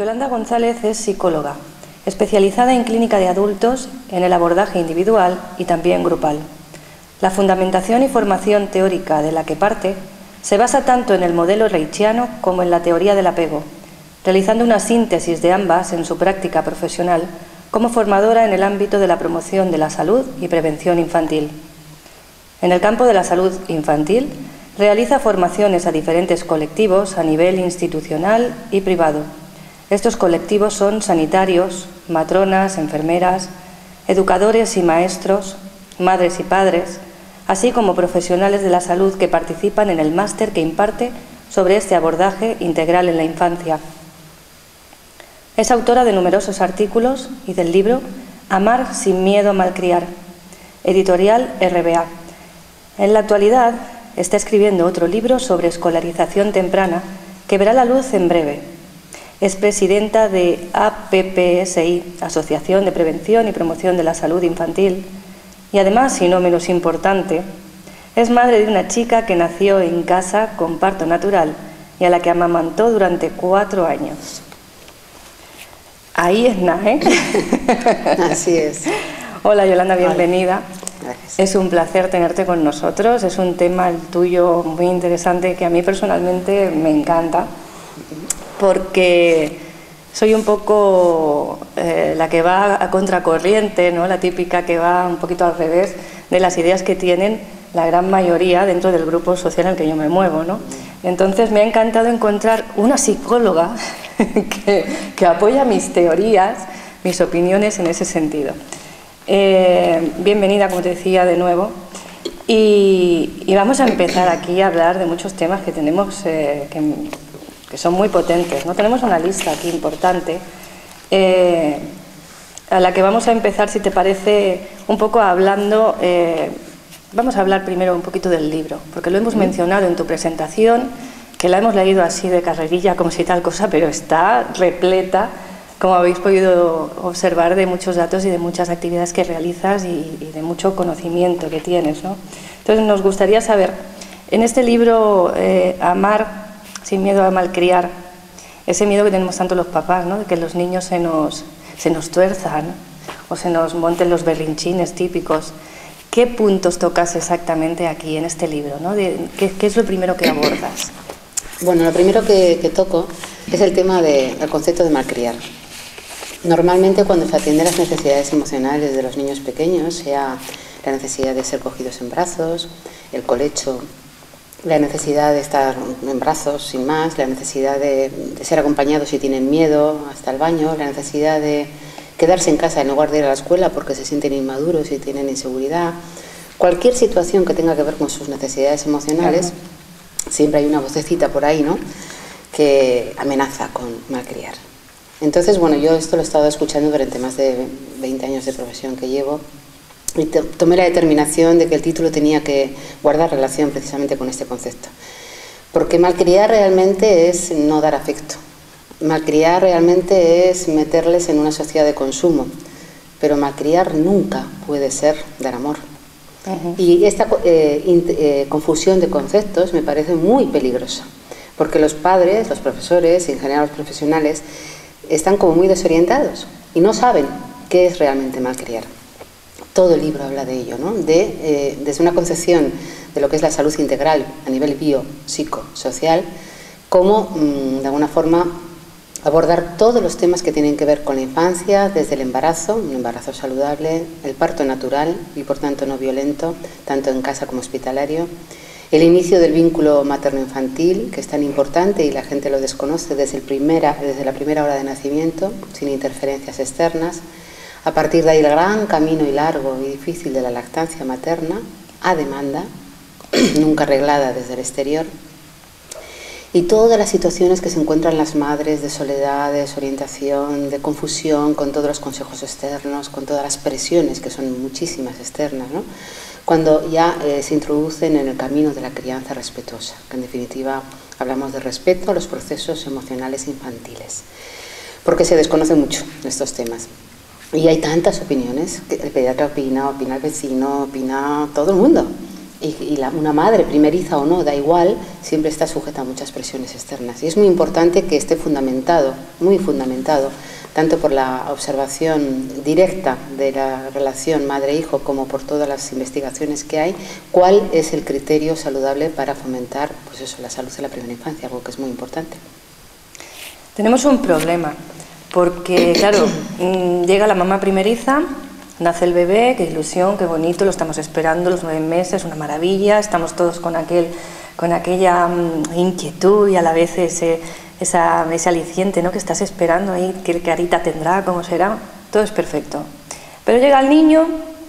Yolanda González es psicóloga, especializada en clínica de adultos, en el abordaje individual y también grupal. La fundamentación y formación teórica de la que parte se basa tanto en el modelo reichiano como en la teoría del apego, realizando una síntesis de ambas en su práctica profesional como formadora en el ámbito de la promoción de la salud y prevención infantil. En el campo de la salud infantil, realiza formaciones a diferentes colectivos a nivel institucional y privado. Estos colectivos son sanitarios, matronas, enfermeras, educadores y maestros, madres y padres, así como profesionales de la salud que participan en el máster que imparte sobre este abordaje integral en la infancia. Es autora de numerosos artículos y del libro Amar sin miedo a malcriar, editorial RBA. En la actualidad está escribiendo otro libro sobre escolarización temprana que verá la luz en breve. Es presidenta de APPSI, Asociación de Prevención y Promoción de la Salud Infantil, y además, y no menos importante, es madre de una chica que nació en casa con parto natural y a la que amamantó durante 4 años. Ahí es nada, ¿eh? Así es. Hola Yolanda, bienvenida. Gracias. Es un placer tenerte con nosotros. Es un tema el tuyo muy interesante que a mí personalmente me encanta, porque soy un poco la que va a contracorriente, ¿no? La típica que va un poquito al revés de las ideas que tienen la gran mayoría dentro del grupo social en el que yo me muevo, ¿no? Entonces me ha encantado encontrar una psicóloga que apoya mis teorías, mis opiniones en ese sentido. Bienvenida, como te decía, de nuevo. Y vamos a empezar aquí a hablar de muchos temas que tenemos que son muy potentes, ¿no? Tenemos una lista aquí importante a la que vamos a empezar, si te parece, un poco hablando. Vamos a hablar primero un poquito del libro, porque lo hemos mencionado en tu presentación, que la hemos leído así de carrerilla, como si tal cosa, pero está repleta, como habéis podido observar, de muchos datos y de muchas actividades que realizas y de mucho conocimiento que tienes, ¿no? Entonces nos gustaría saber, en este libro, Amar sin miedo a malcriar, ese miedo que tenemos tanto los papás, ¿no? De que los niños se nos tuerzan o se nos monten los berrinchines típicos. ¿Qué puntos tocas exactamente aquí en este libro, ¿no? ¿Qué es lo primero que abordas? Bueno, lo primero que toco es el tema del concepto de malcriar. Normalmente cuando se atienden las necesidades emocionales de los niños pequeños, sea la necesidad de ser cogidos en brazos, el colecho, la necesidad de estar en brazos sin más, la necesidad de ser acompañados si tienen miedo hasta el baño, la necesidad de quedarse en casa en lugar de ir a la escuela porque se sienten inmaduros y tienen inseguridad. Cualquier situación que tenga que ver con sus necesidades emocionales, siempre hay una vocecita por ahí, ¿no?, que amenaza con malcriar. Entonces, bueno, yo esto lo he estado escuchando durante más de 20 años de profesión que llevo y tomé la determinación de que el título tenía que guardar relación precisamente con este concepto. Porque malcriar realmente es no dar afecto. Malcriar realmente es meterles en una sociedad de consumo, pero malcriar nunca puede ser dar amor. Y esta confusión de conceptos me parece muy peligrosa, porque los padres, los profesores y en general los profesionales están como muy desorientados y no saben qué es realmente malcriar. Todo el libro habla de ello, ¿no? Desde una concepción de lo que es la salud integral a nivel biopsicosocial, cómo de alguna forma abordar todos los temas que tienen que ver con la infancia, desde el embarazo, un embarazo saludable, el parto natural y por tanto no violento, tanto en casa como hospitalario, el inicio del vínculo materno-infantil, que es tan importante y la gente lo desconoce desde la primera hora de nacimiento, sin interferencias externas, a partir de ahí el gran camino y largo y difícil de la lactancia materna, a demanda, nunca arreglada desde el exterior, y todas las situaciones que se encuentran las madres de soledad, de desorientación, de confusión, con todos los consejos externos, con todas las presiones, que son muchísimas externas, ¿no?, cuando ya se introducen en el camino de la crianza respetuosa, que en definitiva hablamos de respeto a los procesos emocionales infantiles, porque se desconoce mucho estos temas. Y hay tantas opiniones, que el pediatra opina, opina el vecino, opina todo el mundo. una madre primeriza o no, da igual, siempre está sujeta a muchas presiones externas. Y es muy importante que esté fundamentado, muy fundamentado, tanto por la observación directa de la relación madre-hijo como por todas las investigaciones que hay, cuál es el criterio saludable para fomentar, pues eso, la salud en la primera infancia, algo que es muy importante. Tenemos un problema, porque claro, llega la mamá primeriza, nace el bebé, qué ilusión, qué bonito, lo estamos esperando, los 9 meses, una maravilla, estamos todos con aquella inquietud y a la vez ese aliciente, ¿no?, que estás esperando ahí, qué carita tendrá, cómo será, todo es perfecto. Pero llega el niño,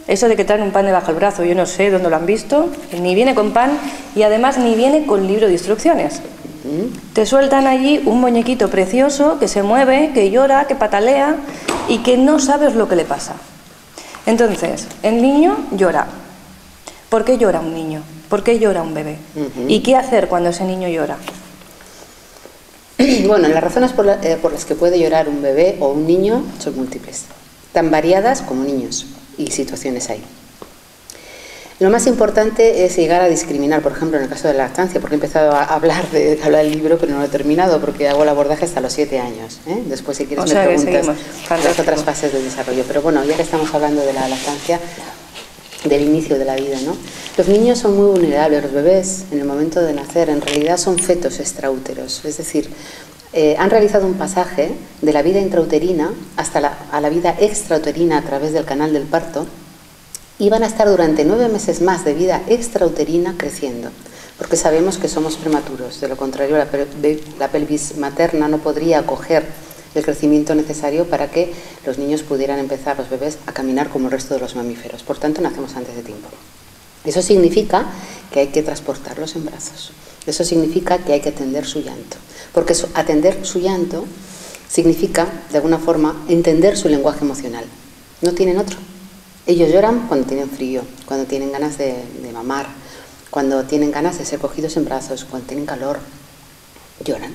eso de que traen un pan debajo del brazo, yo no sé dónde lo han visto, ni viene con pan y además ni viene con libro de instrucciones. Te sueltan allí un muñequito precioso que se mueve, que llora, que patalea y que no sabes lo que le pasa. Entonces, el niño llora. ¿Por qué llora un niño? ¿Por qué llora un bebé? ¿Y qué hacer cuando ese niño llora? Bueno, las razones por las que puede llorar un bebé o un niño son múltiples, tan variadas como niños y situaciones hay. Lo más importante es llegar a discriminar, por ejemplo, en el caso de la lactancia, porque he empezado a hablar del libro, pero no lo he terminado, porque hago el abordaje hasta los 7 años. Después, si quieres, me preguntas las otras fases del desarrollo. Pero bueno, ya que estamos hablando de la lactancia, del inicio de la vida, ¿no? Los niños son muy vulnerables, los bebés, en el momento de nacer, en realidad son fetos extraúteros, es decir, han realizado un pasaje de la vida intrauterina hasta a la vida extrauterina a través del canal del parto, y van a estar durante 9 meses más de vida extrauterina creciendo, porque sabemos que somos prematuros, de lo contrario la pelvis materna no podría acoger el crecimiento necesario para que los niños pudieran empezar, los bebés, a caminar como el resto de los mamíferos. Por tanto, nacemos antes de tiempo. Eso significa que hay que transportarlos en brazos. Eso significa que hay que atender su llanto, porque atender su llanto significa, de alguna forma, entender su lenguaje emocional. No tienen otro. Ellos lloran cuando tienen frío, cuando tienen ganas de mamar, cuando tienen ganas de ser cogidos en brazos, cuando tienen calor. Lloran,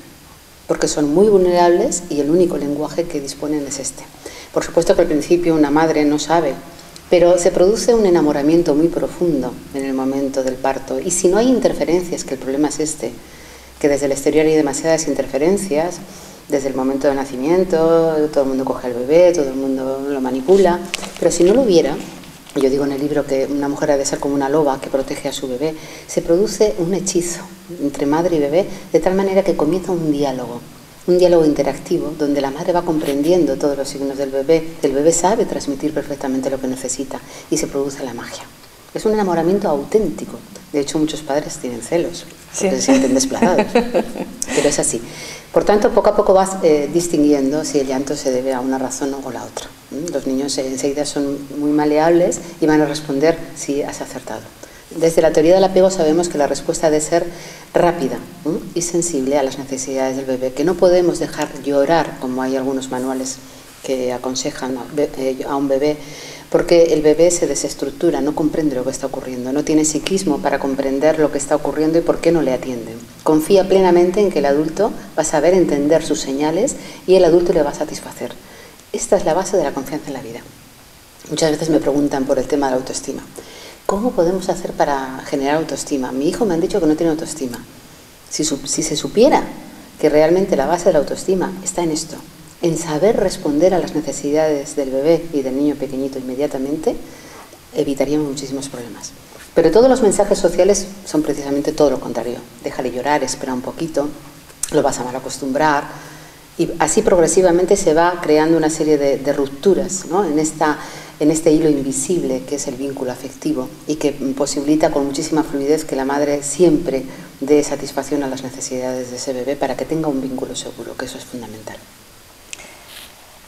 porque son muy vulnerables y el único lenguaje que disponen es este. Por supuesto que al principio una madre no sabe, pero se produce un enamoramiento muy profundo en el momento del parto. Y si no hay interferencias, que el problema es este, que desde el exterior hay demasiadas interferencias, desde el momento del nacimiento, todo el mundo coge al bebé, todo el mundo lo manipula, pero si no lo hubiera, yo digo en el libro que una mujer ha de ser como una loba que protege a su bebé, se produce un hechizo entre madre y bebé, de tal manera que comienza un diálogo interactivo, donde la madre va comprendiendo todos los signos del bebé, el bebé sabe transmitir perfectamente lo que necesita y se produce la magia. Es un enamoramiento auténtico. De hecho, muchos padres tienen celos, porque se sienten desplazados, pero es así. Por tanto, poco a poco vas distinguiendo si el llanto se debe a una razón o a la otra. Los niños enseguida son muy maleables y van a responder si has acertado. Desde la teoría del apego sabemos que la respuesta debe ser rápida y sensible a las necesidades del bebé, que no podemos dejar llorar, como hay algunos manuales que aconsejan a un bebé, porque el bebé se desestructura, no comprende lo que está ocurriendo, no tiene psiquismo para comprender lo que está ocurriendo y por qué no le atienden. Confía plenamente en que el adulto va a saber entender sus señales y el adulto le va a satisfacer. Esta es la base de la confianza en la vida. Muchas veces me preguntan por el tema de la autoestima. ¿Cómo podemos hacer para generar autoestima? Mi hijo me han dicho que no tiene autoestima. Si se supiera que realmente la base de la autoestima está en esto, en saber responder a las necesidades del bebé y del niño pequeñito inmediatamente, evitaríamos muchísimos problemas. Pero todos los mensajes sociales son precisamente todo lo contrario. Déjale llorar, espera un poquito, lo vas a mal acostumbrar, y así progresivamente se va creando una serie de rupturas, ¿no?, en este hilo invisible que es el vínculo afectivo y que posibilita con muchísima fluidez que la madre siempre dé satisfacción a las necesidades de ese bebé para que tenga un vínculo seguro, que eso es fundamental.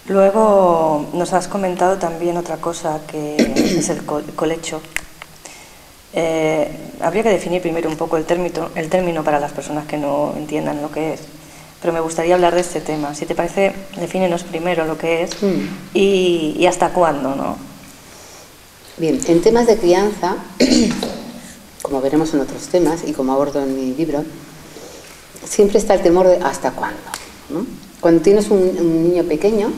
Luego nos has comentado también otra cosa que es el colecho. Habría que definir primero un poco el término para las personas que no entiendan lo que es. Pero me gustaría hablar de este tema. Si te parece, defínenos primero lo que es y hasta cuándo, ¿no? Bien, en temas de crianza, como veremos en otros temas y como abordo en mi libro, siempre está el temor de hasta cuándo, ¿no? Cuando tienes un niño pequeño,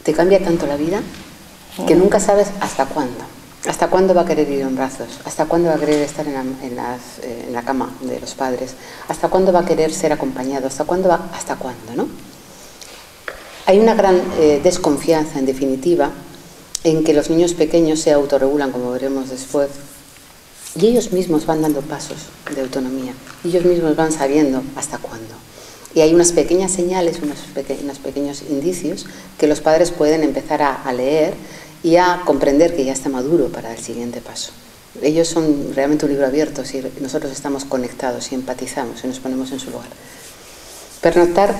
te cambia tanto la vida que nunca sabes hasta cuándo. ¿Hasta cuándo va a querer ir en brazos? ¿Hasta cuándo va a querer estar en la cama de los padres? ¿Hasta cuándo va a querer ser acompañado? ¿Hasta cuándo, no? Hay una gran desconfianza, en definitiva, en que los niños pequeños se autorregulan, como veremos después, y ellos mismos van dando pasos de autonomía, ellos mismos van sabiendo hasta cuándo. Y hay unas pequeñas señales, unos pequeños indicios que los padres pueden empezar a leer y a comprender que ya está maduro para el siguiente paso. Ellos son realmente un libro abierto si nosotros estamos conectados y empatizamos y nos ponemos en su lugar. Pernoctar,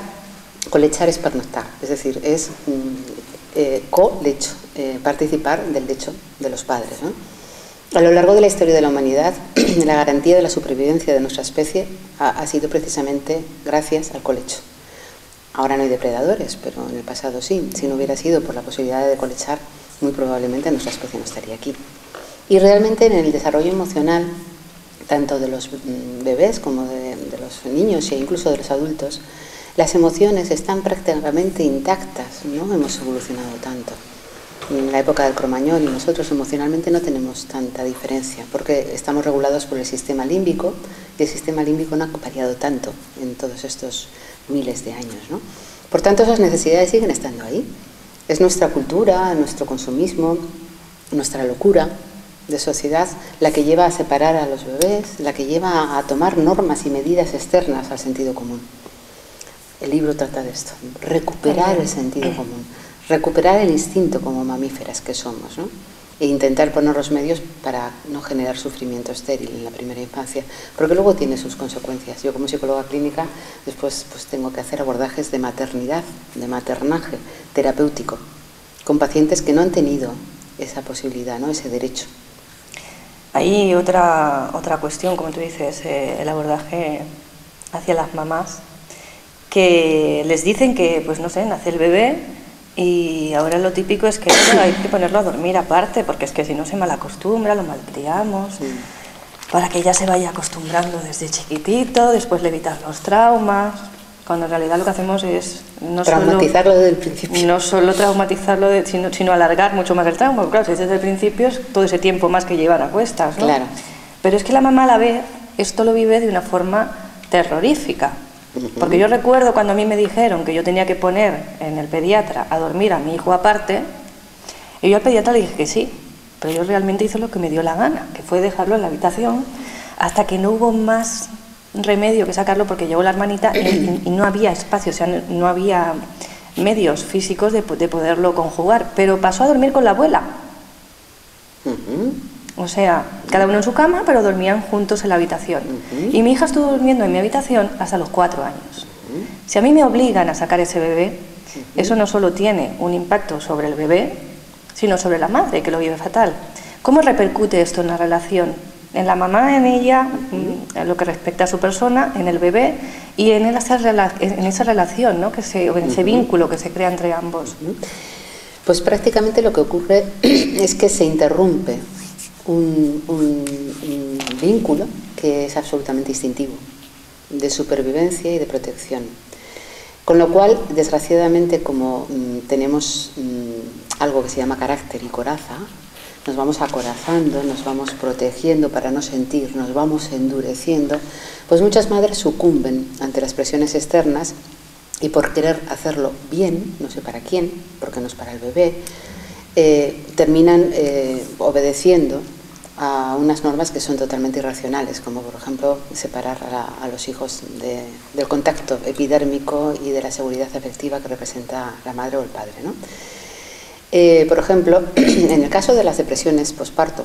colechar es pernoctar, es decir, es colecho, participar del lecho de los padres, ¿no? A lo largo de la historia de la humanidad, la garantía de la supervivencia de nuestra especie ha sido precisamente gracias al colecho. Ahora no hay depredadores, pero en el pasado sí. Si no hubiera sido por la posibilidad de colechar, muy probablemente nuestra especie no estaría aquí. Y realmente en el desarrollo emocional, tanto de los bebés como de los niños e incluso de los adultos, las emociones están prácticamente intactas, no hemos evolucionado tanto. En la época del Cromañón y nosotros emocionalmente no tenemos tanta diferencia, porque estamos regulados por el sistema límbico, y el sistema límbico no ha variado tanto en todos estos miles de años, ¿no? Por tanto, esas necesidades siguen estando ahí. Es nuestra cultura, nuestro consumismo, nuestra locura de sociedad la que lleva a separar a los bebés, la que lleva a tomar normas y medidas externas al sentido común. El libro trata de esto, recuperar el sentido común, recuperar el instinto como mamíferas que somos, ¿no? E intentar poner los medios para no generar sufrimiento estéril en la primera infancia, porque luego tiene sus consecuencias. Yo como psicóloga clínica después pues tengo que hacer abordajes de maternidad, de maternaje terapéutico, con pacientes que no han tenido esa posibilidad, ¿no? Ese derecho. Hay otra cuestión, como tú dices, el abordaje hacia las mamás, que les dicen que, pues no sé, nace el bebé y ahora lo típico es que bueno, hay que ponerlo a dormir aparte, porque es que si no se malacostumbra, lo malcriamos, para que ya se vaya acostumbrando desde chiquitito, después le evitas los traumas, cuando en realidad lo que hacemos es traumatizarlo desde el principio. No solo traumatizarlo, sino alargar mucho más el trauma, porque claro, si desde el principio es todo ese tiempo más que llevan a cuestas, ¿no? Claro. Pero es que la mamá a la vez esto lo vive de una forma terrorífica. Porque yo recuerdo cuando a mí me dijeron que yo tenía que poner en el pediatra a dormir a mi hijo aparte, y yo al pediatra le dije que sí, pero yo realmente hice lo que me dio la gana, que fue dejarlo en la habitación hasta que no hubo más remedio que sacarlo, porque llegó la hermanita y no había espacio, o sea, no había medios físicos de poderlo conjugar, pero pasó a dormir con la abuela. O sea, cada uno en su cama, pero dormían juntos en la habitación. Y mi hija estuvo durmiendo en mi habitación hasta los 4 años. Si a mí me obligan a sacar ese bebé, eso no solo tiene un impacto sobre el bebé, sino sobre la madre, que lo vive fatal. ¿Cómo repercute esto en la relación? En la mamá, en ella, en lo que respecta a su persona, en el bebé y en esa relación, ¿no? O en ese vínculo que se crea entre ambos. Pues prácticamente lo que ocurre es que se interrumpe un vínculo que es absolutamente instintivo, de supervivencia y de protección. Con lo cual, desgraciadamente, como tenemos algo que se llama carácter y coraza, nos vamos acorazando, nos vamos protegiendo para no sentir, nos vamos endureciendo, pues muchas madres sucumben ante las presiones externas y por querer hacerlo bien, no sé para quién, porque no es para el bebé, terminan obedeciendo a unas normas que son totalmente irracionales, como por ejemplo separar a los hijos del contacto epidérmico y de la seguridad afectiva que representa la madre o el padre, ¿no? Por ejemplo, en el caso de las depresiones posparto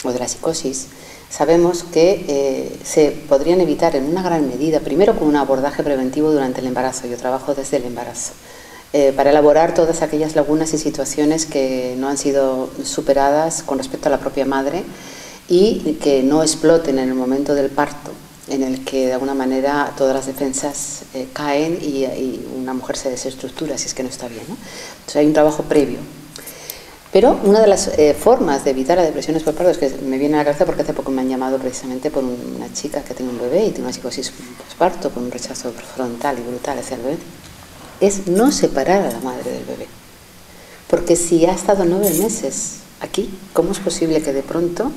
o de la psicosis, sabemos que se podrían evitar en una gran medida, primero con un abordaje preventivo durante el embarazo. Yo trabajo desde el embarazo, para elaborar todas aquellas lagunas y situaciones que no han sido superadas con respecto a la propia madre y que no exploten en el momento del parto, en el que de alguna manera todas las defensas caen y una mujer se desestructura si es que no está bien, ¿no? Entonces hay un trabajo previo. Pero una de las formas de evitar las depresiones posparto, es que me viene a la cabeza porque hace poco me han llamado precisamente por una chica que tiene un bebé y tiene una psicosis posparto con un rechazo frontal y brutal hacia el bebé, es no separar a la madre del bebé. Porque si ha estado 9 meses Aquí, ¿cómo es posible que de pronto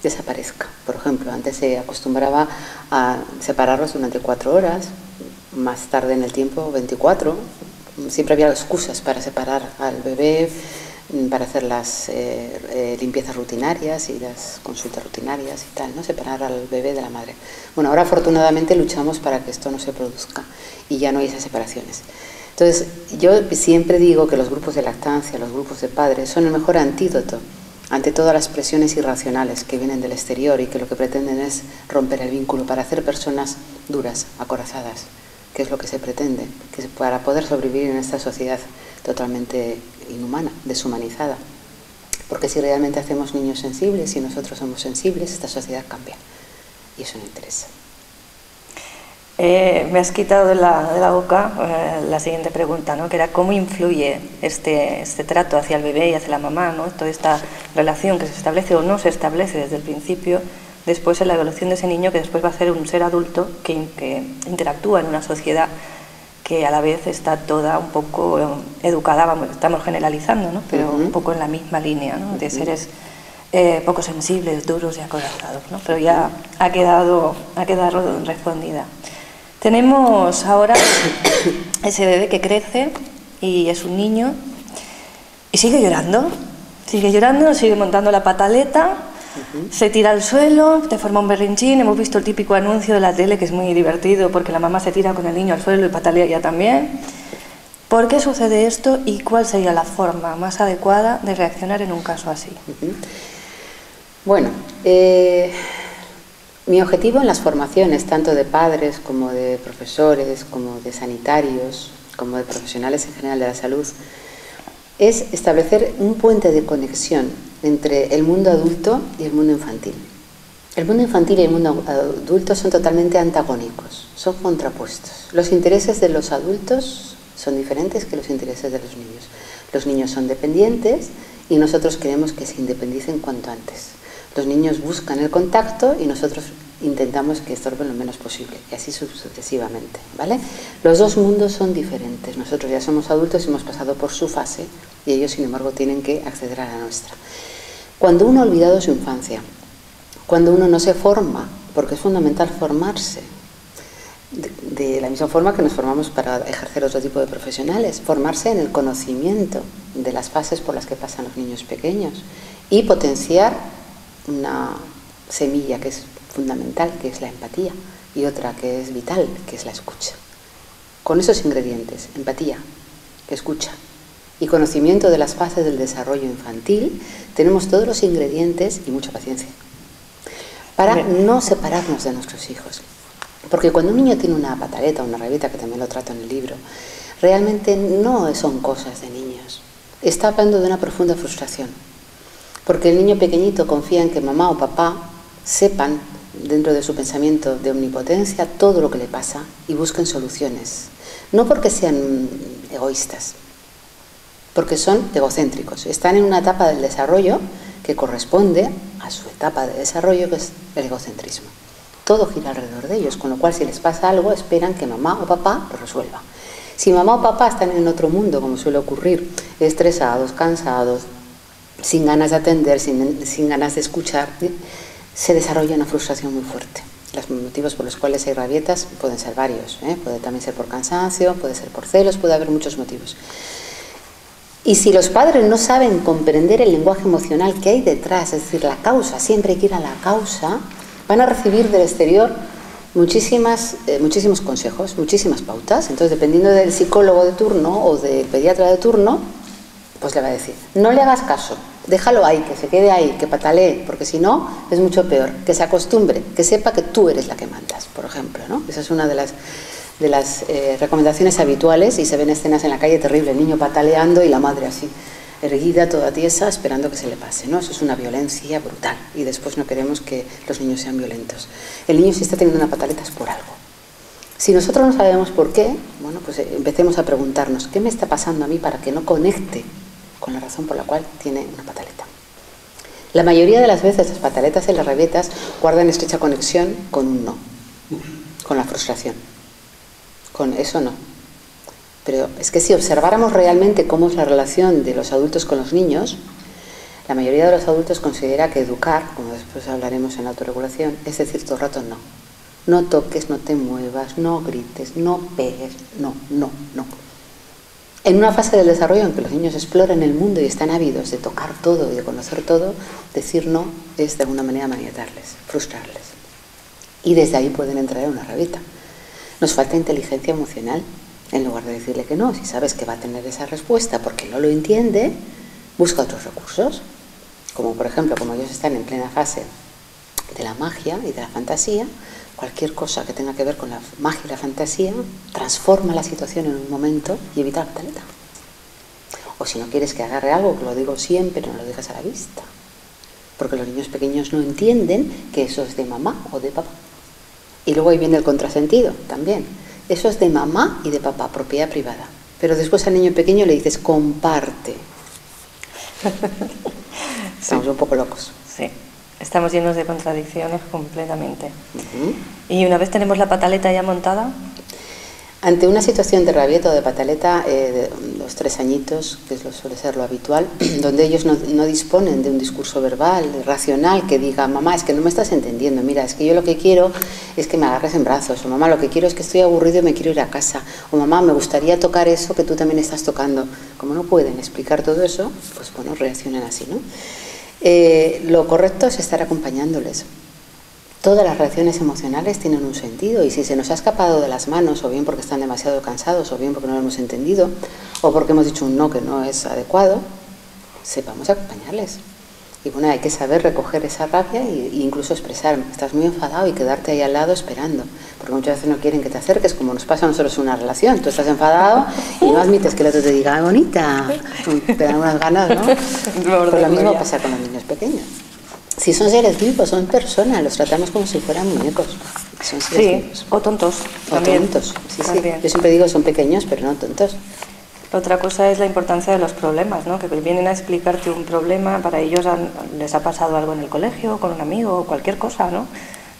desaparezca? Por ejemplo, antes se acostumbraba a separarlos durante 4 horas, más tarde en el tiempo 24. Siempre había excusas para separar al bebé, para hacer las limpiezas rutinarias y las consultas rutinarias y tal, ¿no? Separar al bebé de la madre. Bueno, ahora afortunadamente luchamos para que esto no se produzca y ya no hay esas separaciones. Entonces, yo siempre digo que los grupos de lactancia, los grupos de padres, son el mejor antídoto ante todas las presiones irracionales que vienen del exterior y que lo que pretenden es romper el vínculo para hacer personas duras, acorazadas, que es lo que se pretende, que es para poder sobrevivir en esta sociedad totalmente inhumana, deshumanizada. Porque si realmente hacemos niños sensibles y nosotros somos sensibles, esta sociedad cambia. Y eso no interesa. Me has quitado de la boca la siguiente pregunta, ¿no? Que era cómo influye este trato hacia el bebé y hacia la mamá, ¿no? Toda esta relación que se establece o no se establece desde el principio, después en la evolución de ese niño que después va a ser un ser adulto que interactúa en una sociedad que a la vez está toda un poco educada, vamos, estamos generalizando, ¿no? Pero un poco en la misma línea, ¿no? De seres poco sensibles, duros y acorazados, ¿no? Pero ya ha quedado respondida. Tenemos ahora ese bebé que crece y es un niño y sigue llorando, sigue montando la pataleta, se tira al suelo, te forma un berrinchín. Hemos visto el típico anuncio de la tele que es muy divertido porque la mamá se tira con el niño al suelo y patalea ella también. ¿Por qué sucede esto y cuál sería la forma más adecuada de reaccionar en un caso así? Bueno, mi objetivo en las formaciones, tanto de padres como de profesores, como de sanitarios, como de profesionales en general de la salud, es establecer un puente de conexión entre el mundo adulto y el mundo infantil. El mundo infantil y el mundo adulto son totalmente antagónicos, son contrapuestos. Los intereses de los adultos son diferentes que los intereses de los niños. Los niños son dependientes y nosotros queremos que se independicen cuanto antes. Los niños buscan el contacto y nosotros intentamos que estorben lo menos posible, y así sucesivamente, ¿vale? Los dos mundos son diferentes. Nosotros ya somos adultos y hemos pasado por su fase y ellos, sin embargo, tienen que acceder a la nuestra. Cuando uno ha olvidado su infancia, cuando uno no se forma, porque es fundamental formarse, de la misma forma que nos formamos para ejercer otro tipo de profesionales, formarse en el conocimiento de las fases por las que pasan los niños pequeños y potenciar una semilla que es fundamental, que es la empatía, y otra que es vital, que es la escucha. Con esos ingredientes, empatía, escucha y conocimiento de las fases del desarrollo infantil, tenemos todos los ingredientes y mucha paciencia para no separarnos de nuestros hijos. Porque cuando un niño tiene una pataleta, una rabieta, que también lo trato en el libro, realmente no son cosas de niños. Está hablando de una profunda frustración. Porque el niño pequeñito confía en que mamá o papá sepan, dentro de su pensamiento de omnipotencia, todo lo que le pasa y busquen soluciones. No porque sean egoístas, porque son egocéntricos. Están en una etapa del desarrollo que corresponde a su etapa de desarrollo, que es el egocentrismo. Todo gira alrededor de ellos, con lo cual si les pasa algo esperan que mamá o papá lo resuelva. Si mamá o papá están en otro mundo, como suele ocurrir, estresados, cansados, sin ganas de atender, sin ganas de escuchar, se desarrolla una frustración muy fuerte. Los motivos por los cuales hay rabietas pueden ser varios, puede también ser por cansancio, puede ser por celos, puede haber muchos motivos. Y si los padres no saben comprender el lenguaje emocional que hay detrás, es decir, la causa, siempre hay que ir a la causa, van a recibir del exterior muchísimos consejos, muchísimas pautas. Entonces, dependiendo del psicólogo de turno o del pediatra de turno, pues le va a decir, no le hagas caso, déjalo ahí, que se quede ahí, que patalee, porque si no es mucho peor, que se acostumbre, que sepa que tú eres la que mandas, por ejemplo, ¿no? Esa es una de las recomendaciones habituales, y se ven escenas en la calle terribles, el niño pataleando y la madre así, erguida, toda tiesa, esperando que se le pase, ¿no? Eso es una violencia brutal y después no queremos que los niños sean violentos. El niño, si está teniendo una pataleta, es por algo. Si nosotros no sabemos por qué, bueno, pues empecemos a preguntarnos, ¿qué me está pasando a mí para que no conecte con la razón por la cual tiene una pataleta? La mayoría de las veces las pataletas y las rabietas guardan estrecha conexión con un no, con la frustración. Con eso no. Pero es que si observáramos realmente cómo es la relación de los adultos con los niños, La mayoría de los adultos considera que educar, como después hablaremos en la autorregulación, es decir todo el rato no. No toques, no te muevas, no grites, no pegues, no. En una fase del desarrollo en que los niños exploran el mundo y están ávidos de tocar todo y de conocer todo, decir no es de alguna manera maniatarles, frustrarles. Y desde ahí pueden entrar en una rabita. Nos falta inteligencia emocional. En lugar de decirle que no, si sabes que va a tener esa respuesta porque no lo entiende, busca otros recursos. Como por ejemplo, como ellos están en plena fase de la magia y de la fantasía, cualquier cosa que tenga que ver con la magia y la fantasía transforma la situación en un momento y evita la pataleta. O si no quieres que agarre algo, que lo digo siempre, no lo dejes a la vista. Porque los niños pequeños no entienden que eso es de mamá o de papá. Y luego ahí viene el contrasentido también. Eso es de mamá y de papá, propiedad privada. Pero después al niño pequeño le dices, comparte. Estamos un poco locos. Sí, estamos llenos de contradicciones completamente. Y una vez tenemos la pataleta ya montada... Ante una situación de rabieta o de pataleta, de los 3 añitos, que suele ser lo habitual, donde ellos no disponen de un discurso verbal, racional, que diga, mamá, es que no me estás entendiendo, mira, es que yo lo que quiero es que me agarres en brazos, o mamá, lo que quiero es que estoy aburrido y me quiero ir a casa, o mamá, me gustaría tocar eso que tú también estás tocando. Como no pueden explicar todo eso, pues bueno, reaccionan así, ¿no? Lo correcto es estar acompañándoles. Todas las reacciones emocionales tienen un sentido y si se nos ha escapado de las manos, o bien porque están demasiado cansados, o bien porque no lo hemos entendido, o porque hemos dicho un no que no es adecuado, sepamos acompañarles. Y bueno, hay que saber recoger esa rabia e incluso expresar, estás muy enfadado y quedarte ahí al lado esperando, porque muchas veces no quieren que te acerques, como nos pasa a nosotros en una relación, tú estás enfadado y no admites que el otro te diga, ¡ay, bonita! Te dan unas ganas, ¿no? Pues lo mismo pasa con los niños pequeños. Si son seres vivos, son personas, los tratamos como si fueran muñecos. Son seres vivos. O tontos. O tontos, sí. Yo siempre digo son pequeños, pero no tontos. Otra cosa es la importancia de los problemas, ¿no? Que vienen a explicarte un problema, para ellos les ha pasado algo en el colegio, con un amigo, o cualquier cosa, ¿no?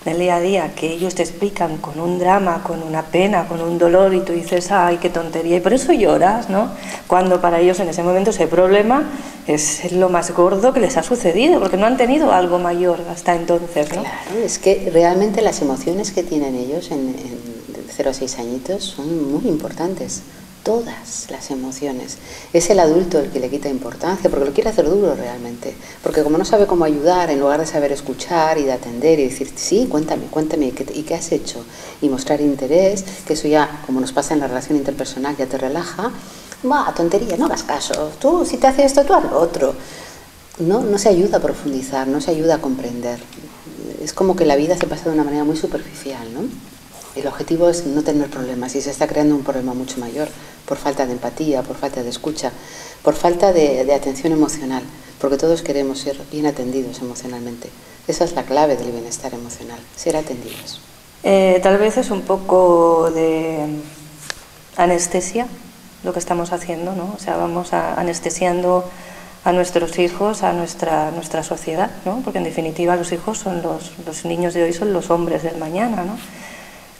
Del día a día, que ellos te explican con un drama, con una pena, con un dolor, y tú dices, ¡ay, qué tontería! Y por eso lloras, ¿no? Cuando para ellos en ese momento ese problema es lo más gordo que les ha sucedido, porque no han tenido algo mayor hasta entonces, ¿no? Claro, es que realmente las emociones que tienen ellos en 0 a 6 añitos son muy importantes. Todas las emociones. Es el adulto el que le quita importancia, porque lo quiere hacer duro realmente. Porque como no sabe cómo ayudar, en lugar de saber escuchar y de atender y decir, sí, cuéntame, ¿y qué has hecho? Y mostrar interés, que eso ya, como nos pasa en la relación interpersonal, ya te relaja. Tontería, no hagas caso. Tú, si te hace esto, tú haz lo otro. No se ayuda a profundizar, no se ayuda a comprender. Es como que la vida se pasa de una manera muy superficial, ¿no? El objetivo es no tener problemas y se está creando un problema mucho mayor por falta de empatía, por falta de escucha, por falta de atención emocional, porque todos queremos ser bien atendidos emocionalmente. Esa es la clave del bienestar emocional, ser atendidos. Tal vez es un poco de anestesia lo que estamos haciendo, ¿no? O sea, vamos anestesiando a nuestros hijos, a nuestra sociedad, ¿no? Porque en definitiva los hijos son los niños de hoy son los hombres del mañana, ¿no?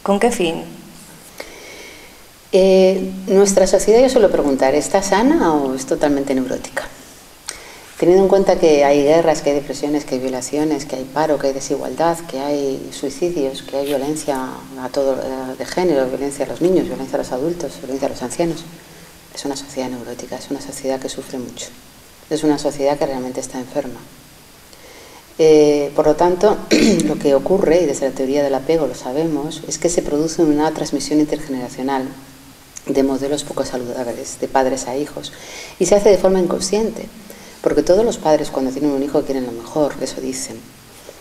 ¿Con qué fin? Nuestra sociedad, yo suelo preguntar, ¿está sana o es totalmente neurótica? Teniendo en cuenta que hay guerras, que hay depresiones, que hay violaciones, que hay paro, que hay desigualdad, que hay suicidios, que hay violencia de género, violencia a los niños, violencia a los adultos, violencia a los ancianos. Es una sociedad neurótica, es una sociedad que sufre mucho. Es una sociedad que realmente está enferma. Por lo tanto, lo que ocurre, y desde la teoría del apego lo sabemos, es que se produce una transmisión intergeneracional de modelos poco saludables, de padres a hijos, y se hace de forma inconsciente, porque todos los padres cuando tienen un hijo quieren lo mejor, eso dicen,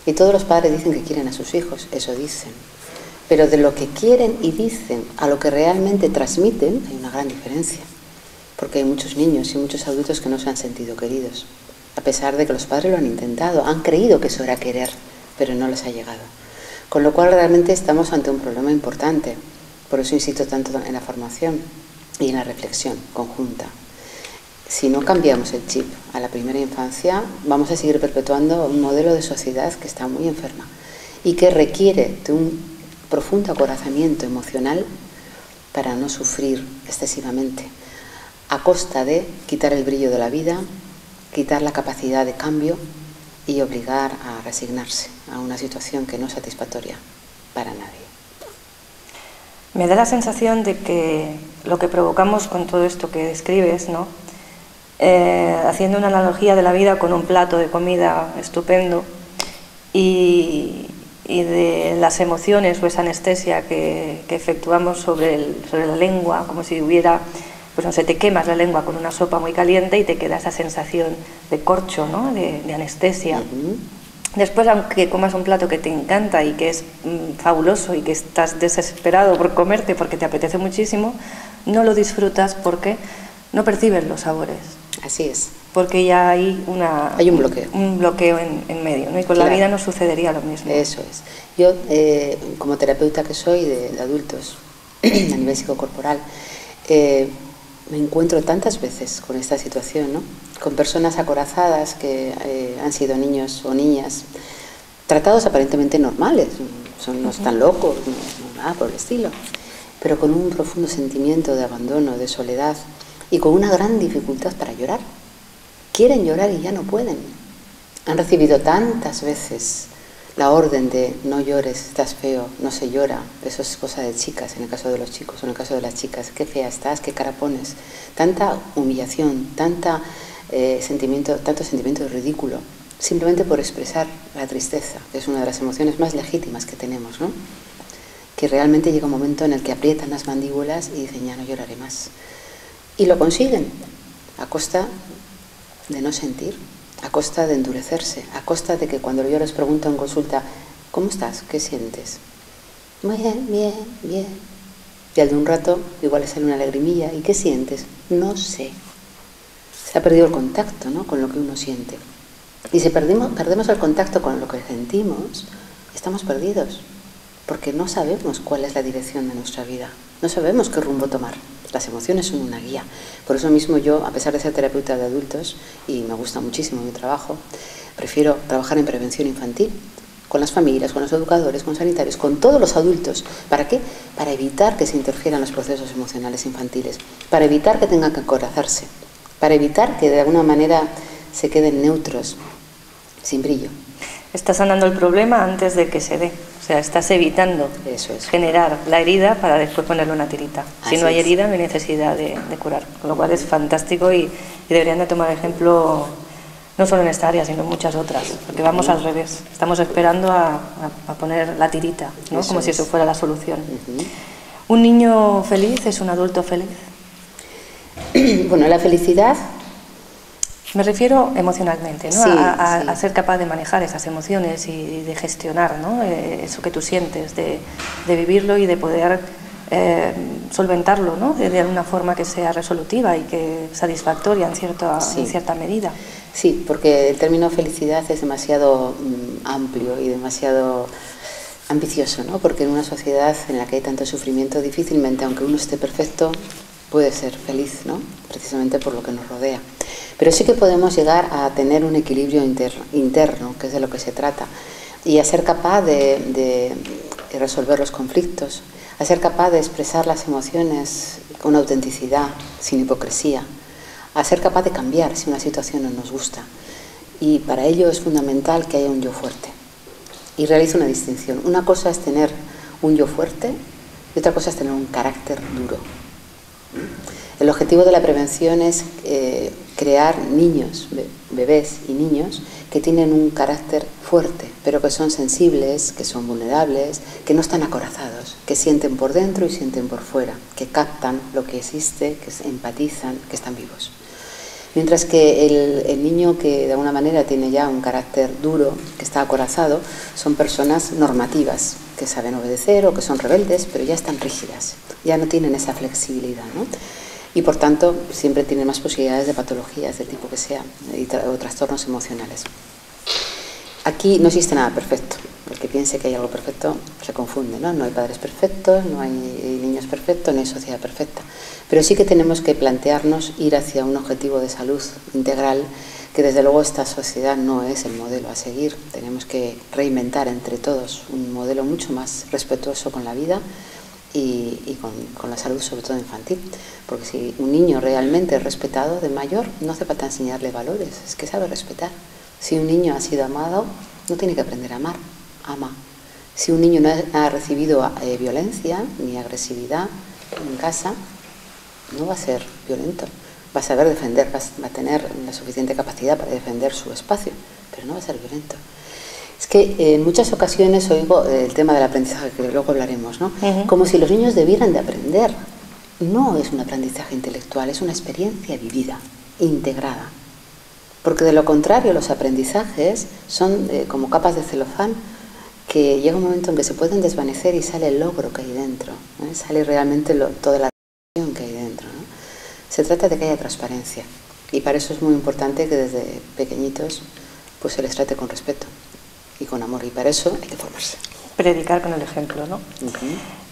y todos los padres dicen que quieren a sus hijos, eso dicen, pero de lo que quieren y dicen a lo que realmente transmiten hay una gran diferencia, porque hay muchos niños y muchos adultos que no se han sentido queridos. A pesar de que los padres lo han intentado, han creído que eso era querer, pero no les ha llegado. Con lo cual realmente estamos ante un problema importante. Por eso insisto tanto en la formación y en la reflexión conjunta. Si no cambiamos el chip a la primera infancia, vamos a seguir perpetuando un modelo de sociedad que está muy enferma y que requiere de un profundo acorazamiento emocional para no sufrir excesivamente, a costa de quitar el brillo de la vida, quitar la capacidad de cambio y obligar a resignarse a una situación que no es satisfactoria para nadie. Me da la sensación de que lo que provocamos con todo esto que describes, ¿no? Haciendo una analogía de la vida con un plato de comida estupendo y de las emociones o esa anestesia que efectuamos sobre la lengua, como si hubiera, pues no sé, te quemas la lengua con una sopa muy caliente y te queda esa sensación de corcho, ¿no? de anestesia. Después, aunque comas un plato que te encanta y que es fabuloso y que estás desesperado por comerte porque te apetece muchísimo, no lo disfrutas porque no percibes los sabores. Así es. Porque ya hay un bloqueo. Un bloqueo en medio, ¿no? Y con la vida no sucedería lo mismo. Eso es. Yo, como terapeuta que soy de adultos a nivel psicocorporal, me encuentro tantas veces con esta situación, ¿no? Con personas acorazadas que han sido niños o niñas tratados aparentemente normales, no están locos, no nada por el estilo, pero con un profundo sentimiento de abandono, de soledad y con una gran dificultad para llorar. Quieren llorar y ya no pueden. Han recibido tantas veces la orden de no llores, estás feo, no se llora. Eso es cosa de chicas, en el caso de los chicos, o en el caso de las chicas. Qué fea estás, qué cara pones. Tanta humillación, tanto sentimiento de ridículo, simplemente por expresar la tristeza, que es una de las emociones más legítimas que tenemos, ¿no? Que realmente llega un momento en el que aprietan las mandíbulas y dicen, ya no lloraré más. Y lo consiguen, a costa de no sentir, a costa de endurecerse, a costa de que cuando yo les pregunto en consulta, ¿cómo estás? ¿Qué sientes? Muy bien, bien, bien. Y al de un rato igual les sale una lagrimilla. ¿Y qué sientes? No sé. Se ha perdido el contacto, ¿no? Con lo que uno siente. Y si perdemos el contacto con lo que sentimos, estamos perdidos, porque no sabemos cuál es la dirección de nuestra vida, no sabemos qué rumbo tomar. Las emociones son una guía. Por eso mismo yo, a pesar de ser terapeuta de adultos, y me gusta muchísimo mi trabajo, prefiero trabajar en prevención infantil, con las familias, con los educadores, con sanitarios, con todos los adultos. ¿Para qué? Para evitar que se interfieran los procesos emocionales infantiles, para evitar que tengan que acorazarse, para evitar que de alguna manera se queden neutros, sin brillo. Estás sanando el problema antes de que se dé. O sea, estás evitando generar la herida para después ponerle una tirita. Si no hay herida, no hay necesidad de curar. Con lo cual es fantástico y deberían de tomar ejemplo no solo en esta área, sino en muchas otras. Porque vamos al revés. Estamos esperando a poner la tirita, ¿no? Como si eso fuera la solución. ¿Un niño feliz es un adulto feliz? Bueno, la felicidad... Me refiero emocionalmente, ¿no? Sí, a ser capaz de manejar esas emociones y de gestionar, ¿no? Eso que tú sientes, de vivirlo y de poder solventarlo, ¿no? De alguna forma que sea resolutiva y que satisfactoria en cierta medida. Sí, porque el término felicidad es demasiado amplio y demasiado ambicioso, ¿no? Porque en una sociedad en la que hay tanto sufrimiento, difícilmente, aunque uno esté perfecto, puede ser feliz, ¿no? Precisamente por lo que nos rodea. Pero sí que podemos llegar a tener un equilibrio interno, que es de lo que se trata, y a ser capaz de resolver los conflictos, a ser capaz de expresar las emociones con autenticidad, sin hipocresía, a ser capaz de cambiar si una situación no nos gusta. Y para ello es fundamental que haya un yo fuerte. Y realizo una distinción. Una cosa es tener un yo fuerte y otra cosa es tener un carácter duro. El objetivo de la prevención es crear niños, bebés y niños que tienen un carácter fuerte, pero que son sensibles, que son vulnerables, que no están acorazados, que sienten por dentro y sienten por fuera, que captan lo que existe, que empatizan, que están vivos. Mientras que el niño que de alguna manera tiene ya un carácter duro, que está acorazado, son personas normativas, que saben obedecer o que son rebeldes, pero ya están rígidas, ya no tienen esa flexibilidad, ¿no? Y por tanto siempre tienen más posibilidades de patologías del tipo que sea o trastornos emocionales. Aquí no existe nada perfecto. El que piense que hay algo perfecto se confunde, ¿no? No hay padres perfectos, no hay niños perfectos, no hay sociedad perfecta. Pero sí que tenemos que plantearnos ir hacia un objetivo de salud integral, que desde luego esta sociedad no es el modelo a seguir. Tenemos que reinventar entre todos un modelo mucho más respetuoso con la vida y con la salud, sobre todo infantil. Porque si un niño realmente es respetado de mayor, no hace falta enseñarle valores, es que sabe respetar. Si un niño ha sido amado, no tiene que aprender a amar, ama. Si un niño no ha recibido violencia ni agresividad en casa, no va a ser violento. Va a saber defender, va a tener la suficiente capacidad para defender su espacio, pero no va a ser violento. Es que en muchas ocasiones oigo el tema del aprendizaje, que luego hablaremos, ¿no? Como si los niños debieran de aprender. No es un aprendizaje intelectual, es una experiencia vivida, integrada. Porque de lo contrario, los aprendizajes son como capas de celofán que llega un momento en que se pueden desvanecer y sale el logro que hay dentro, ¿no? Sale realmente toda la relación que hay dentro, ¿no? Se trata de que haya transparencia y para eso es muy importante que desde pequeñitos pues se les trate con respeto y con amor, y para eso hay que formarse. Predicar con el ejemplo, ¿no?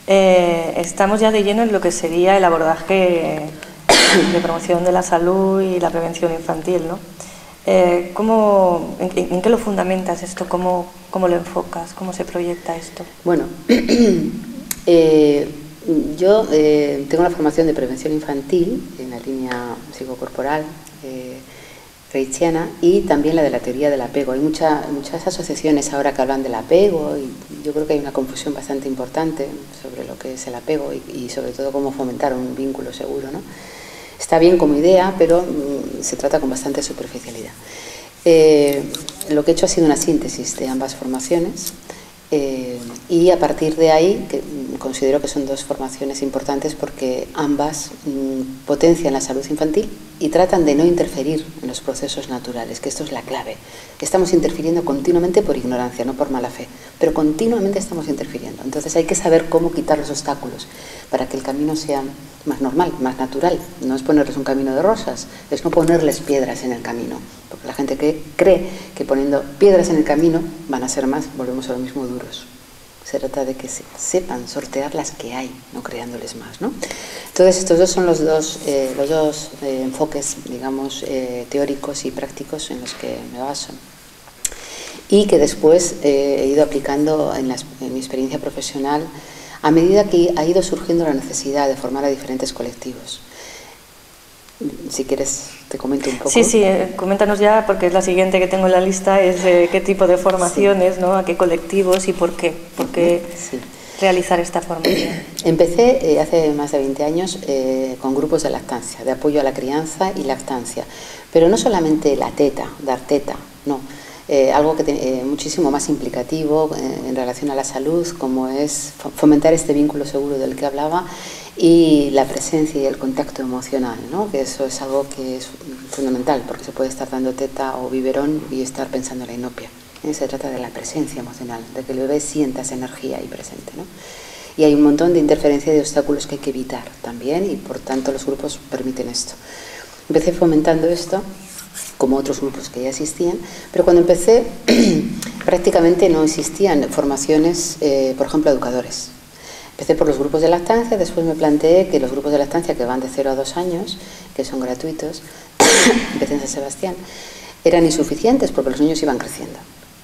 Estamos ya de lleno en lo que sería el abordaje de promoción de la salud y la prevención infantil, ¿no? ¿En qué lo fundamentas esto? ¿Cómo lo enfocas? ¿Cómo se proyecta esto? Bueno, yo tengo una formación de prevención infantil en la línea psicocorporal reichiana y también la de la teoría del apego. Hay muchas asociaciones ahora que hablan del apego y yo creo que hay una confusión bastante importante sobre lo que es el apego y sobre todo cómo fomentar un vínculo seguro, ¿no? Está bien como idea, pero se trata con bastante superficialidad. Lo que he hecho ha sido una síntesis de ambas formaciones y a partir de ahí considero que son dos formaciones importantes porque ambas potencian la salud infantil y tratan de no interferir en los procesos naturales, que esto es la clave. Estamos interfiriendo continuamente por ignorancia, no por mala fe, pero continuamente estamos interfiriendo. Entonces hay que saber cómo quitar los obstáculos para que el camino sea más normal, más natural. No es ponerles un camino de rosas, es no ponerles piedras en el camino, porque la gente que cree que poniendo piedras en el camino van a ser más, volvemos a lo mismo, duros. Se trata de que sepan sortear las que hay, no creándoles más, ¿no? Entonces estos dos son los dos enfoques, digamos, teóricos y prácticos en los que me baso y que después he ido aplicando en mi experiencia profesional a medida que ha ido surgiendo la necesidad de formar a diferentes colectivos. Si quieres, te comento un poco. Sí, coméntanos ya, porque es la siguiente que tengo en la lista, es qué tipo de formaciones, ¿no? A qué colectivos y por qué realizar esta formación. Empecé hace más de 20 años con grupos de lactancia, de apoyo a la crianza y lactancia, pero no solamente la teta, dar teta, no. Algo que muchísimo más implicativo en relación a la salud, como es fomentar este vínculo seguro del que hablaba y la presencia y el contacto emocional, ¿no? Que eso es algo que es fundamental, porque se puede estar dando teta o biberón y estar pensando en la inopia. Se trata de la presencia emocional, de que el bebé sienta esa energía ahí presente, ¿no? Y hay un montón de interferencia y de obstáculos que hay que evitar también y por tanto los grupos permiten esto. Empecé fomentando esto como otros grupos que ya existían, pero cuando empecé prácticamente no existían formaciones, por ejemplo, educadores. Empecé por los grupos de lactancia, después me planteé que los grupos de lactancia que van de 0 a 2 años, que son gratuitos, empecé en San Sebastián, eran insuficientes porque los niños iban creciendo,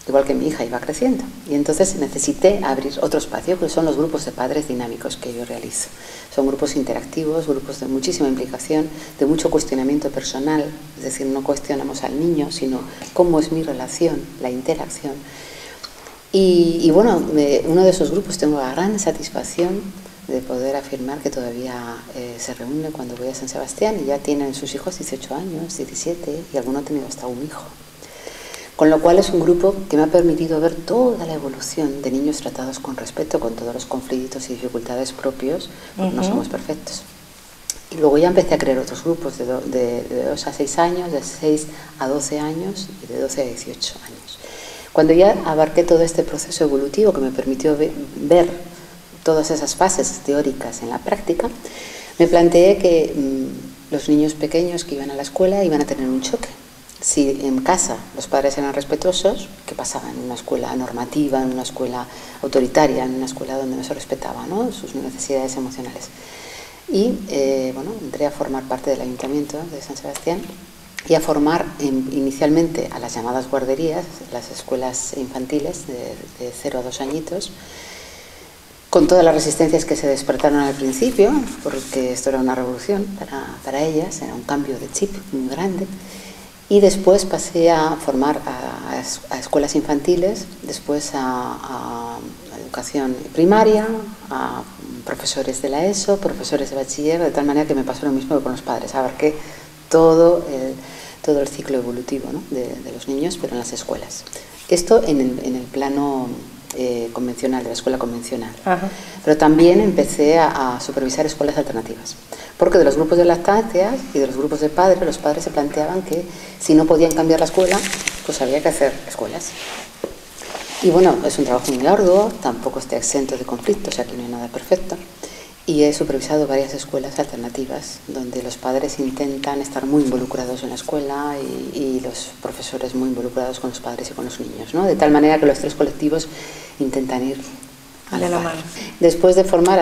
igual que mi hija iba creciendo. Y entonces necesité abrir otro espacio, que son los grupos de padres dinámicos que yo realizo. Son grupos interactivos, grupos de muchísima implicación, de mucho cuestionamiento personal, es decir, no cuestionamos al niño, sino cómo es mi relación, la interacción. Y bueno, uno de esos grupos tengo la gran satisfacción de poder afirmar que todavía se reúne cuando voy a San Sebastián y ya tienen sus hijos 18 años, 17 y alguno ha tenido hasta un hijo. Con lo cual es un grupo que me ha permitido ver toda la evolución de niños tratados con respeto, con todos los conflictos y dificultades propios, porque no somos perfectos. Y luego ya empecé a crear otros grupos de 2 a 6 años, de 6 a 12 años y de 12 a 18 años. Cuando ya abarqué todo este proceso evolutivo que me permitió ver todas esas fases teóricas en la práctica, me planteé que los niños pequeños que iban a la escuela iban a tener un choque. Si en casa los padres eran respetuosos, ¿qué pasaba en una escuela normativa, en una escuela autoritaria, en una escuela donde no se respetaba, ¿no?, sus necesidades emocionales? Y bueno, entré a formar parte del Ayuntamiento de San Sebastián y a formar inicialmente a las llamadas guarderías, las escuelas infantiles de 0 a 2 añitos, con todas las resistencias que se despertaron al principio, porque esto era una revolución para ellas, era un cambio de chip muy grande. Y después pasé a formar a escuelas infantiles, después a educación primaria, a profesores de la ESO, profesores de bachiller, de tal manera que me pasó lo mismo que con los padres, abarqué todo el ciclo evolutivo, ¿no?, de los niños, pero en las escuelas. Esto en el plano convencional, de la escuela convencional. Ajá. Pero también empecé a supervisar escuelas alternativas, porque de los grupos de lactancias y de los grupos de padres, los padres se planteaban que si no podían cambiar la escuela, pues había que hacer escuelas. Y bueno, es un trabajo muy arduo, tampoco está exento de conflictos, aquí no hay nada perfecto, y he supervisado varias escuelas alternativas donde los padres intentan estar muy involucrados en la escuela y los profesores muy involucrados con los padres y con los niños, ¿no? De tal manera que los tres colectivos intentan ir a la mano. Después de formar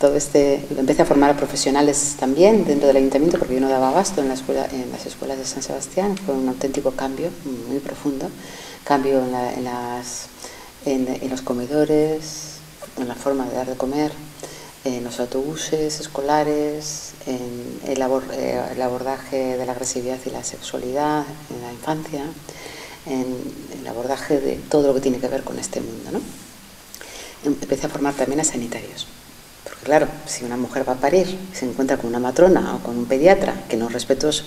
empecé a formar a profesionales también dentro del ayuntamiento, porque yo no daba abasto en las escuelas de San Sebastián. Fue un auténtico cambio muy profundo, cambio en los comedores, en la forma de dar de comer, en los autobuses escolares, en el abordaje de la agresividad y la sexualidad en la infancia, en el abordaje de todo lo que tiene que ver con este mundo, ¿no? Empecé a formar también a sanitarios, porque claro, si una mujer va a parir y se encuentra con una matrona o con un pediatra que no es respetuoso,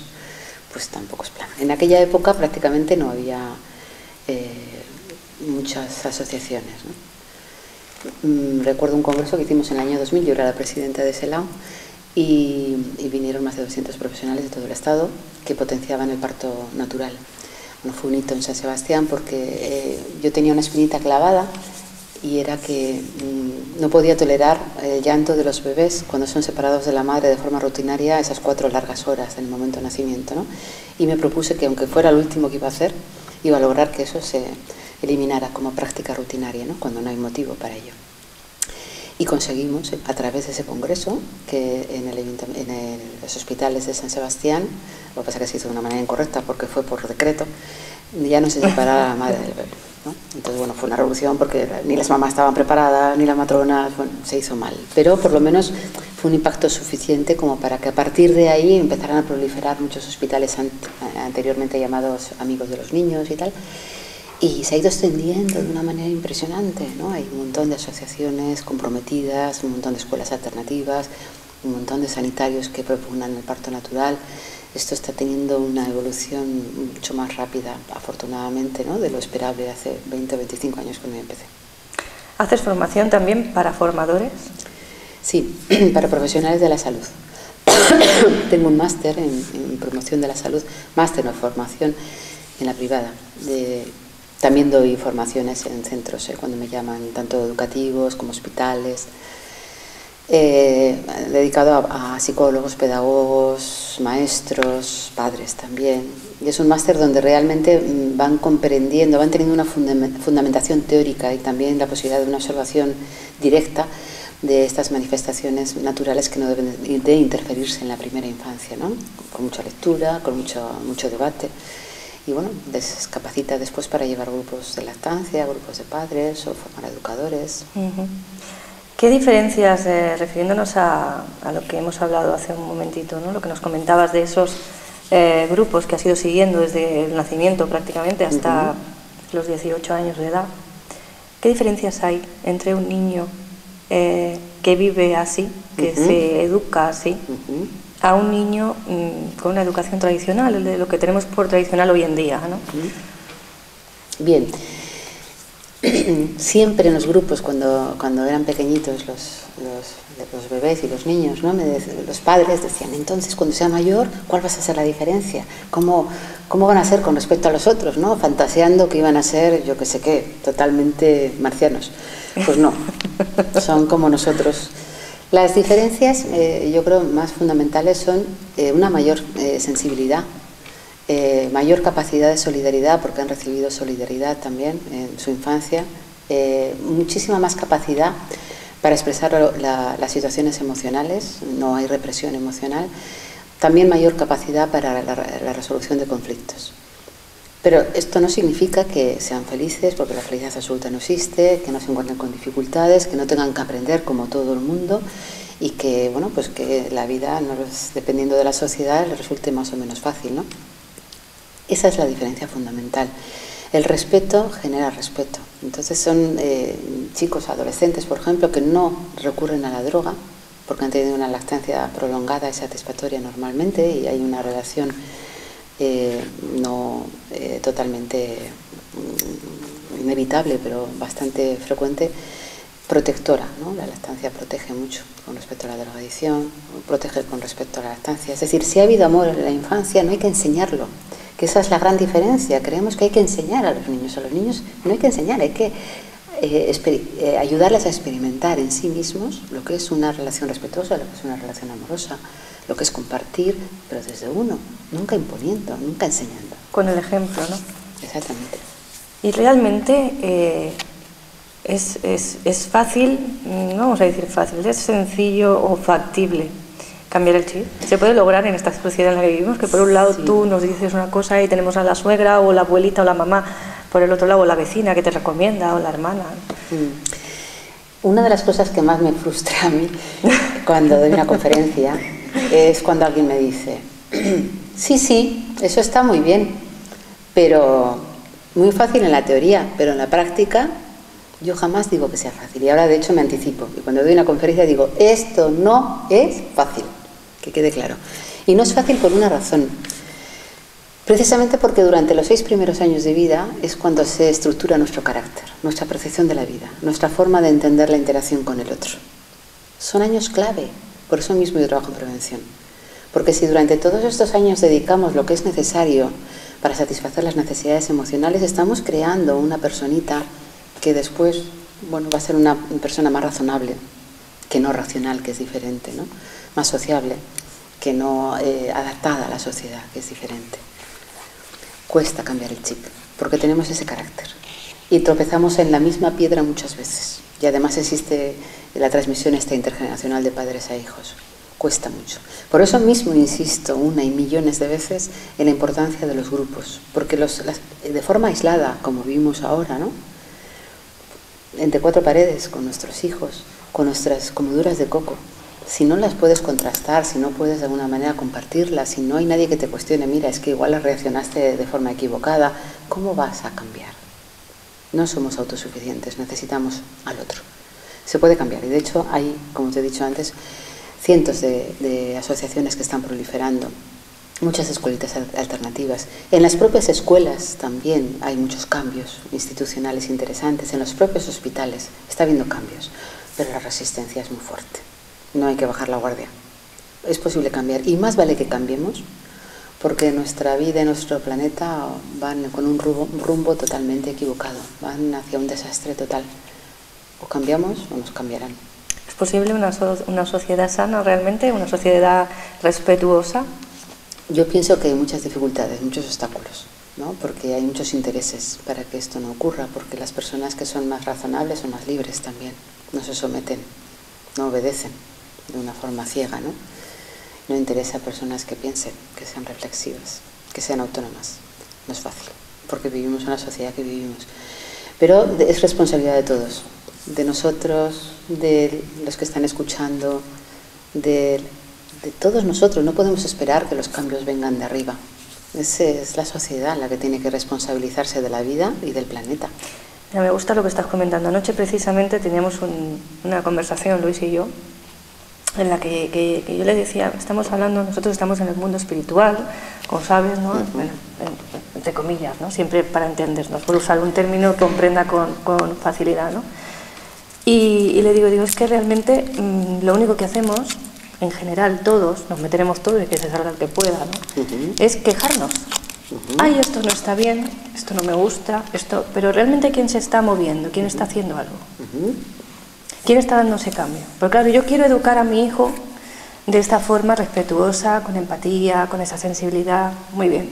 pues tampoco es plan. En aquella época prácticamente no había muchas asociaciones, ¿no? Recuerdo un congreso que hicimos en el año 2000, yo era la presidenta de SELAO, y vinieron más de 200 profesionales de todo el estado que potenciaban el parto natural. Bueno, fue un hito en San Sebastián porque yo tenía una espinita clavada, y era que no podía tolerar el llanto de los bebés cuando son separados de la madre de forma rutinaria esas 4 largas horas en el momento de nacimiento, ¿no? Y me propuse que, aunque fuera lo último que iba a hacer, iba a lograr que eso se eliminara como práctica rutinaria, ¿no?, cuando no hay motivo para ello. Y conseguimos, a través de ese congreso, que en los hospitales de San Sebastián, lo que pasa es que se hizo de una manera incorrecta porque fue por decreto, ya no se separara la madre del bebé, ¿no? Entonces, bueno, fue una revolución porque ni las mamás estaban preparadas, ni las matronas, bueno, se hizo mal. Pero por lo menos fue un impacto suficiente como para que a partir de ahí empezaran a proliferar muchos hospitales anteriormente llamados amigos de los niños y tal. Y se ha ido extendiendo de una manera impresionante, ¿no? Hay un montón de asociaciones comprometidas, un montón de escuelas alternativas, un montón de sanitarios que propugnan el parto natural. Esto está teniendo una evolución mucho más rápida, afortunadamente, ¿no?, de lo esperable hace 20 o 25 años cuando yo empecé. ¿Haces formación también para formadores? Sí, para profesionales de la salud. Tengo un máster en promoción de la salud, máster en formación en la privada. También doy formaciones en centros, cuando me llaman, tanto educativos como hospitales, dedicado a psicólogos, pedagogos, maestros, padres también. Y es un máster donde realmente van comprendiendo, van teniendo una fundamentación teórica y también la posibilidad de una observación directa de estas manifestaciones naturales que no deben de interferirse en la primera infancia, ¿no? Con mucha lectura, con mucho debate. Y bueno, les capacita después para llevar grupos de lactancia, grupos de padres o formar educadores. ¿Qué diferencias, refiriéndonos a lo que hemos hablado hace un momentito, ¿no?, lo que nos comentabas de esos grupos que has ido siguiendo desde el nacimiento prácticamente hasta los 18 años de edad, qué diferencias hay entre un niño que vive así, que se educa así, a un niño con una educación tradicional, de lo que tenemos por tradicional hoy en día, ¿no? Bien. Siempre en los grupos, cuando eran pequeñitos los bebés y los niños, ¿no?, los padres decían: entonces, cuando sea mayor, ¿cuál va a ser la diferencia? ¿Cómo van a ser con respecto a los otros, ¿no?, fantaseando que iban a ser, yo qué sé qué, totalmente marcianos? Pues no, son como nosotros. Las diferencias, yo creo, más fundamentales son una mayor sensibilidad, mayor capacidad de solidaridad, porque han recibido solidaridad también en su infancia, muchísima más capacidad para expresar las situaciones emocionales, no hay represión emocional, también mayor capacidad para la resolución de conflictos. Pero esto no significa que sean felices, porque la felicidad absoluta no existe, que no se encuentren con dificultades, que no tengan que aprender como todo el mundo y que, bueno, pues que la vida, dependiendo de la sociedad, les resulte más o menos fácil, ¿no? Esa es la diferencia fundamental. El respeto genera respeto. Entonces son chicos, adolescentes, por ejemplo, que no recurren a la droga porque han tenido una lactancia prolongada y satisfactoria normalmente y hay una relación no totalmente inevitable, pero bastante frecuente, protectora, ¿no? La lactancia protege mucho con respecto a la drogadicción, protege con respecto a la lactancia. Es decir, si ha habido amor en la infancia, no hay que enseñarlo, que esa es la gran diferencia. Creemos que hay que enseñar a los niños no hay que enseñar, hay que ayudarles a experimentar en sí mismos lo que es una relación respetuosa, lo que es una relación amorosa, lo que es compartir, pero desde uno, nunca imponiendo, nunca enseñando. Con el ejemplo, ¿no? Exactamente. Y realmente es fácil, no vamos a decir fácil, es sencillo o factible cambiar el chip. Se puede lograr en esta sociedad en la que vivimos, que por un lado sí, tú nos dices una cosa y tenemos a la suegra o la abuelita o la mamá, por el otro lado la vecina que te recomienda o la hermana. Una de las cosas que más me frustra a mí cuando doy una conferencia es cuando alguien me dice, sí, eso está muy bien, pero muy fácil en la teoría, pero en la práctica yo jamás digo que sea fácil. Y ahora de hecho me anticipo. Y cuando doy una conferencia digo, esto no es fácil, que quede claro. Y no es fácil por una razón. Precisamente porque durante los 6 primeros años de vida es cuando se estructura nuestro carácter, nuestra percepción de la vida, nuestra forma de entender la interacción con el otro. Son años clave, por eso mismo yo trabajo en prevención. Porque si durante todos estos años dedicamos lo que es necesario para satisfacer las necesidades emocionales, estamos creando una personita que después, bueno, va a ser una persona más razonable, que no racional, que es diferente, ¿no? Más sociable, que no adaptada a la sociedad, que es diferente. Cuesta cambiar el chip, porque tenemos ese carácter. Y tropezamos en la misma piedra muchas veces. Y además existe la transmisión esta intergeneracional de padres a hijos. Cuesta mucho. Por eso mismo insisto una y millones de veces en la importancia de los grupos, porque de forma aislada, como vivimos ahora, ¿no? Entre 4 paredes, con nuestros hijos, con nuestras comeduras de coco, si no las puedes contrastar, si no puedes de alguna manera compartirlas, si no hay nadie que te cuestione, mira, es que igual reaccionaste de forma equivocada, ¿cómo vas a cambiar? No somos autosuficientes, necesitamos al otro. Se puede cambiar y de hecho hay, como te he dicho antes, cientos de asociaciones que están proliferando, muchas escuelitas alternativas. En las propias escuelas también hay muchos cambios institucionales interesantes, en los propios hospitales está habiendo cambios, pero la resistencia es muy fuerte. No hay que bajar la guardia. Es posible cambiar y más vale que cambiemos porque nuestra vida y nuestro planeta van con un rumbo totalmente equivocado, van hacia un desastre total. O cambiamos o nos cambiarán. ¿Es posible una sociedad sana realmente, una sociedad respetuosa? Yo pienso que hay muchas dificultades, muchos obstáculos, ¿no? Porque hay muchos intereses para que esto no ocurra, porque las personas que son más razonables son más libres también, no se someten, no obedecen de una forma ciega, ¿no? No interesa a personas que piensen, que sean reflexivas, que sean autónomas. No es fácil, porque vivimos en la sociedad que vivimos. Pero es responsabilidad de todos, de nosotros, de los que están escuchando, de todos nosotros. No podemos esperar que los cambios vengan de arriba. Es la sociedad la que tiene que responsabilizarse de la vida y del planeta. Me gusta lo que estás comentando. Anoche precisamente teníamos una conversación, Luis y yo, en la que yo le decía, nosotros estamos en el mundo espiritual, como sabes, ¿no? Bueno, entre comillas, ¿no? Siempre para entendernos, por usar un término que comprenda con facilidad, ¿no? Y le digo, es que realmente lo único que hacemos, en general todos, nos meteremos todos y que se salga el que pueda, ¿no? Es quejarnos. Ay, esto no está bien, esto no me gusta, pero realmente ¿quién se está moviendo? ¿Quién está haciendo algo? ¿Quién está dando ese cambio? Porque claro, yo quiero educar a mi hijo de esta forma respetuosa, con empatía, con esa sensibilidad, muy bien.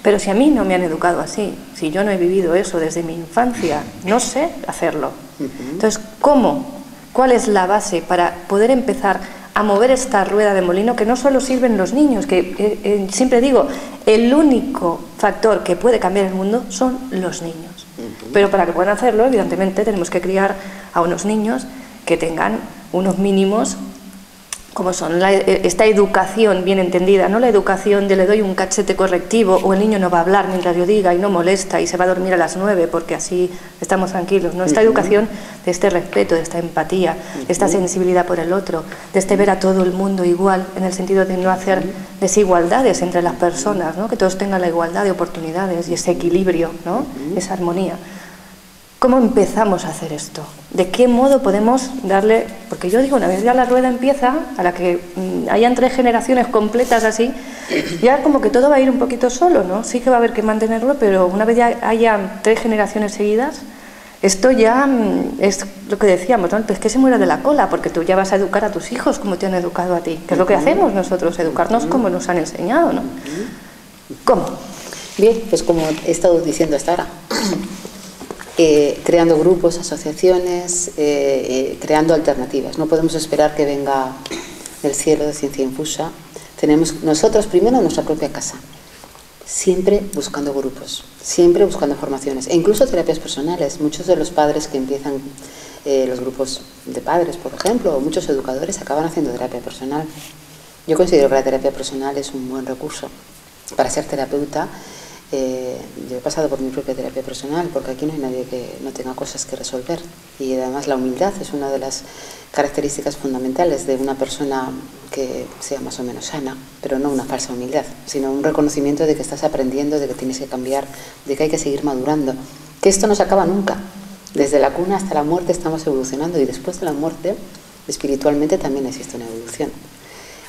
Pero si a mí no me han educado así, si yo no he vivido eso desde mi infancia, no sé hacerlo. Entonces, ¿cómo? ¿Cuál es la base para poder empezar a mover esta rueda de molino que no solo sirven los niños, que siempre digo, el único factor que puede cambiar el mundo son los niños. Pero para que puedan hacerlo, evidentemente, tenemos que criar a unos niños que tengan unos mínimos, como son esta educación bien entendida, no la educación de le doy un cachete correctivo o el niño no va a hablar mientras yo diga y no molesta y se va a dormir a las 9 porque así estamos tranquilos, ¿no? Esta educación de este respeto, de esta empatía, de esta sensibilidad por el otro, de este ver a todo el mundo igual, en el sentido de no hacer desigualdades entre las personas, ¿no? Que todos tengan la igualdad de oportunidades y ese equilibrio, ¿no? Esa armonía. ¿Cómo empezamos a hacer esto? ¿De qué modo podemos darle...? Porque yo digo, una vez ya la rueda empieza, a la que hayan 3 generaciones completas así, ya como que todo va a ir un poquito solo, ¿no? Sí que va a haber que mantenerlo, pero una vez ya haya 3 generaciones seguidas, esto ya es lo que decíamos, ¿no? El pez que se muera de la cola, porque tú ya vas a educar a tus hijos como te han educado a ti, que es lo que hacemos nosotros, educarnos como nos han enseñado, ¿no? ¿Cómo? Bien, pues como he estado diciendo hasta ahora, creando grupos, asociaciones, creando alternativas. No podemos esperar que venga del cielo de ciencia infusa. Tenemos nosotros primero nuestra propia casa, siempre buscando grupos, siempre buscando formaciones e incluso terapias personales. Muchos de los padres que empiezan los grupos de padres, por ejemplo, o muchos educadores acaban haciendo terapia personal. Yo considero que la terapia personal es un buen recurso para ser terapeuta. Yo he pasado por mi propia terapia personal porque aquí no hay nadie que no tenga cosas que resolver, y además la humildad es una de las características fundamentales de una persona que sea más o menos sana, pero no una falsa humildad, sino un reconocimiento de que estás aprendiendo, de que tienes que cambiar, de que hay que seguir madurando, que esto no se acaba nunca. Desde la cuna hasta la muerte estamos evolucionando, y después de la muerte espiritualmente también existe una evolución.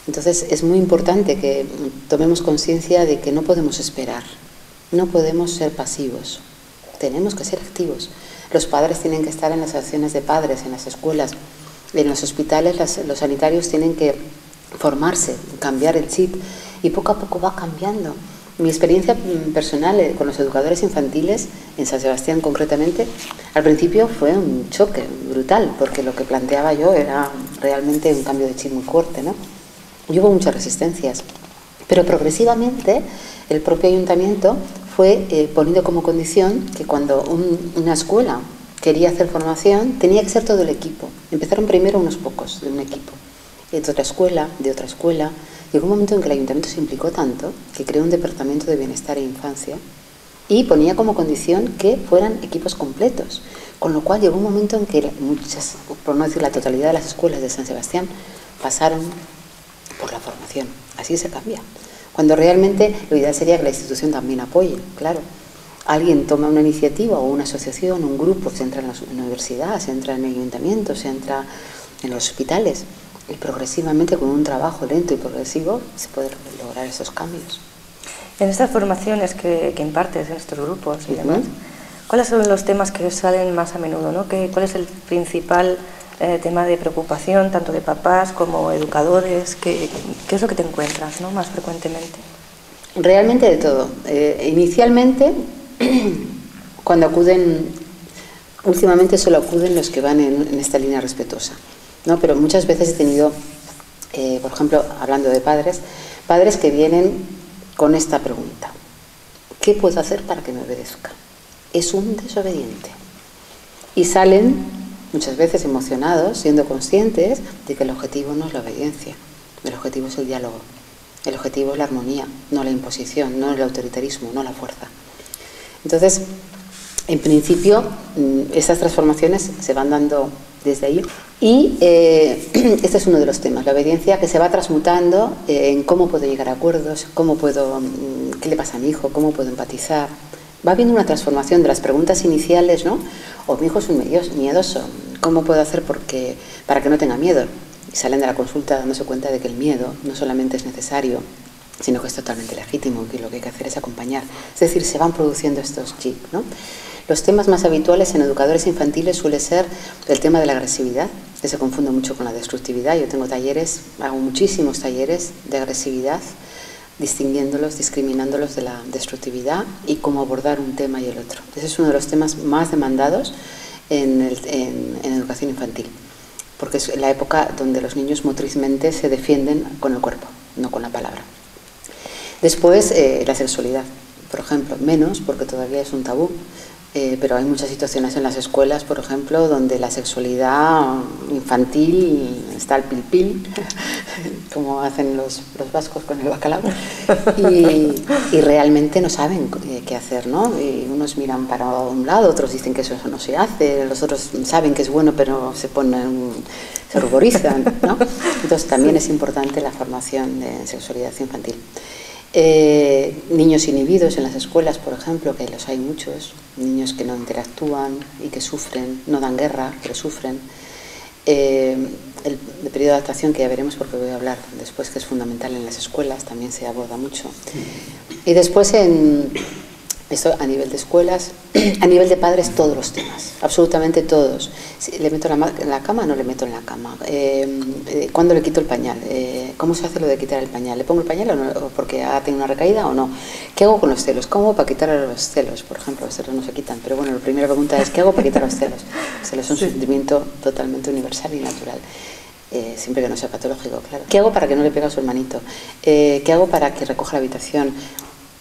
Entonces es muy importante que tomemos conciencia de que no podemos esperar. No podemos ser pasivos, tenemos que ser activos. Los padres tienen que estar en las acciones de padres, en las escuelas, en los hospitales. Los sanitarios tienen que formarse, cambiar el chip, y poco a poco va cambiando. Mi experiencia personal con los educadores infantiles, en San Sebastián concretamente, al principio fue un choque brutal, porque lo que planteaba yo era realmente un cambio de chip muy fuerte, ¿no? Y hubo muchas resistencias, pero progresivamente el propio ayuntamiento fue poniendo como condición que cuando una escuela quería hacer formación tenía que ser todo el equipo. Empezaron primero unos pocos de un equipo, de otra escuela, de otra escuela. Llegó un momento en que el ayuntamiento se implicó tanto que creó un departamento de bienestar e infancia y ponía como condición que fueran equipos completos, con lo cual llegó un momento en que muchas, por no decir la totalidad de las escuelas de San Sebastián, pasaron por la formación. Así se cambia. Cuando realmente lo ideal sería que la institución también apoye, claro. Alguien toma una iniciativa o una asociación, un grupo, se entra en la universidad, se entra en el ayuntamiento, se entra en los hospitales, y progresivamente, con un trabajo lento y progresivo, se puede lograr esos cambios. En estas formaciones que impartes en estos grupos y demás, ¿cuáles son los temas que salen más a menudo, ¿no? ¿Cuál es el principal tema de preocupación, tanto de papás como educadores? ¿Qué es lo que te encuentras, ¿no?, más frecuentemente? Realmente de todo. Inicialmente, cuando acuden, últimamente solo acuden los que van en esta línea respetuosa, ¿no? Pero muchas veces he tenido, por ejemplo, hablando de padres que vienen con esta pregunta: ¿qué puedo hacer para que me obedezca? Es un desobediente. Y salen muchas veces emocionados, siendo conscientes de que el objetivo no es la obediencia, el objetivo es el diálogo, el objetivo es la armonía, no la imposición, no el autoritarismo, no la fuerza. Entonces, en principio, estas transformaciones se van dando desde ahí, y este es uno de los temas, la obediencia, que se va transmutando en cómo puedo llegar a acuerdos, qué le pasa a mi hijo, cómo puedo empatizar. Va habiendo una transformación de las preguntas iniciales, ¿no? O mi hijo es un miedoso, ¿cómo puedo hacer para que no tenga miedo? Y salen de la consulta dándose cuenta de que el miedo no solamente es necesario, sino que es totalmente legítimo, que lo que hay que hacer es acompañar. Es decir, se van produciendo estos chips, ¿no? Los temas más habituales en educadores infantiles suele ser el tema de la agresividad, que se confunde mucho con la destructividad. Yo tengo talleres, hago muchísimos talleres de agresividad, distinguiéndolos, discriminándolos de la destructividad y cómo abordar un tema y el otro. Ese es uno de los temas más demandados en educación infantil. porque es la época donde los niños motrizmente se defienden con el cuerpo, no con la palabra. Después, la sexualidad, por ejemplo, menos, porque todavía es un tabú, pero hay muchas situaciones en las escuelas, por ejemplo, donde la sexualidad infantil está al pil-pil, como hacen los vascos con el bacalao, y realmente no saben qué hacer, ¿no? Y unos miran para un lado, otros dicen que eso no se hace, los otros saben que es bueno, pero se ruborizan, ¿no? Entonces también es importante la formación de sexualidad infantil. Niños inhibidos en las escuelas, por ejemplo, que los hay muchos, niños que no interactúan y que sufren, no dan guerra, pero sufren. El periodo de adaptación, que ya veremos porque voy a hablar después, que es fundamental en las escuelas, también se aborda mucho. Y después esto a nivel de escuelas, a nivel de padres, todos los temas, absolutamente todos. Si le meto en la cama o no le meto en la cama, ¿cuándo le quito el pañal? ¿Cómo se hace lo de quitar el pañal? ¿Le pongo el pañal o no, porque ha tenido una recaída o no? ¿Qué hago con los celos? ¿Cómo hago para quitar los celos? Por ejemplo, los celos no se quitan, pero bueno, la primera pregunta es ¿qué hago para quitar los celos? Los celos son un sentimiento totalmente universal y natural. Siempre que no sea patológico, claro. ¿Qué hago para que no le pegue a su hermanito? ¿Qué hago para que recoja la habitación?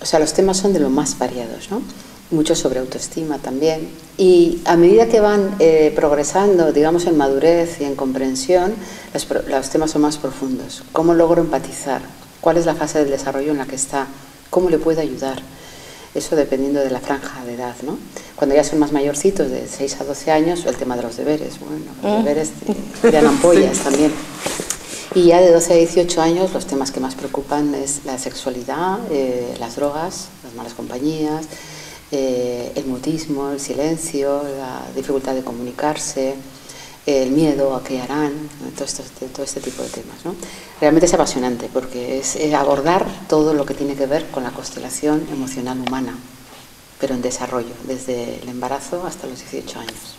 O sea, los temas son de lo más variados, ¿no? Mucho sobre autoestima también. Y a medida que van progresando, digamos, en madurez y en comprensión, los temas son más profundos. ¿Cómo logro empatizar? ¿Cuál es la fase del desarrollo en la que está? ¿Cómo le puedo ayudar? Eso dependiendo de la franja de edad, ¿no? Cuando ya son más mayorcitos, de 6 a 12 años, el tema de los deberes. Bueno, los deberes tiran ampollas también. Y ya de 12 a 18 años los temas que más preocupan es la sexualidad, las drogas, las malas compañías, el mutismo, el silencio, la dificultad de comunicarse, el miedo a qué harán, todo este tipo de temas, ¿no? Realmente es apasionante porque es abordar todo lo que tiene que ver con la constelación emocional humana, pero en desarrollo, desde el embarazo hasta los 18 años.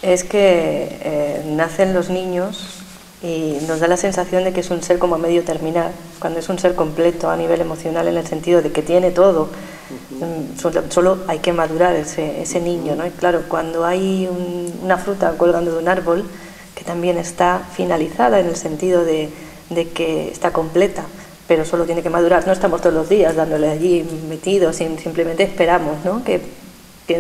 Es que nacen los niños y nos da la sensación de que es un ser como a medio terminar, cuando es un ser completo a nivel emocional, en el sentido de que tiene todo. Solo hay que madurar ese niño, ¿no? Y claro, cuando hay una fruta colgando de un árbol, que también está finalizada en el sentido de que está completa, pero solo tiene que madurar, no estamos todos los días dándole allí metidos, simplemente esperamos, ¿no? que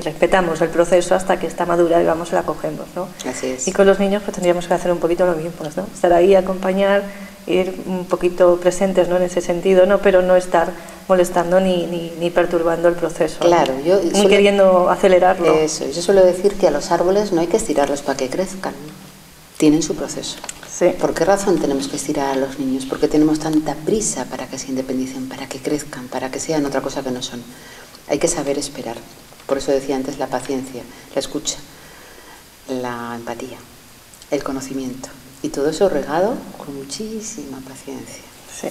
respetamos el proceso hasta que está madura y vamos y la cogemos, ¿no? Así es. Y con los niños pues tendríamos que hacer un poquito lo mismo, ¿no? Estar ahí, acompañar, ir un poquito presentes, ¿no? En ese sentido, ¿no? Pero no estar molestando ni perturbando el proceso. Claro, ¿no? Ni queriendo acelerarlo. Eso, yo suelo decir que a los árboles no hay que estirarlos para que crezcan, tienen su proceso. Sí. ¿Por qué razón tenemos que estirar a los niños? ¿Por qué tenemos tanta prisa para que se independicen, para que crezcan, para que sean otra cosa que no son? Hay que saber esperar. Por eso decía antes la paciencia, la escucha, la empatía, el conocimiento. Y todo eso regado con muchísima paciencia. Sí,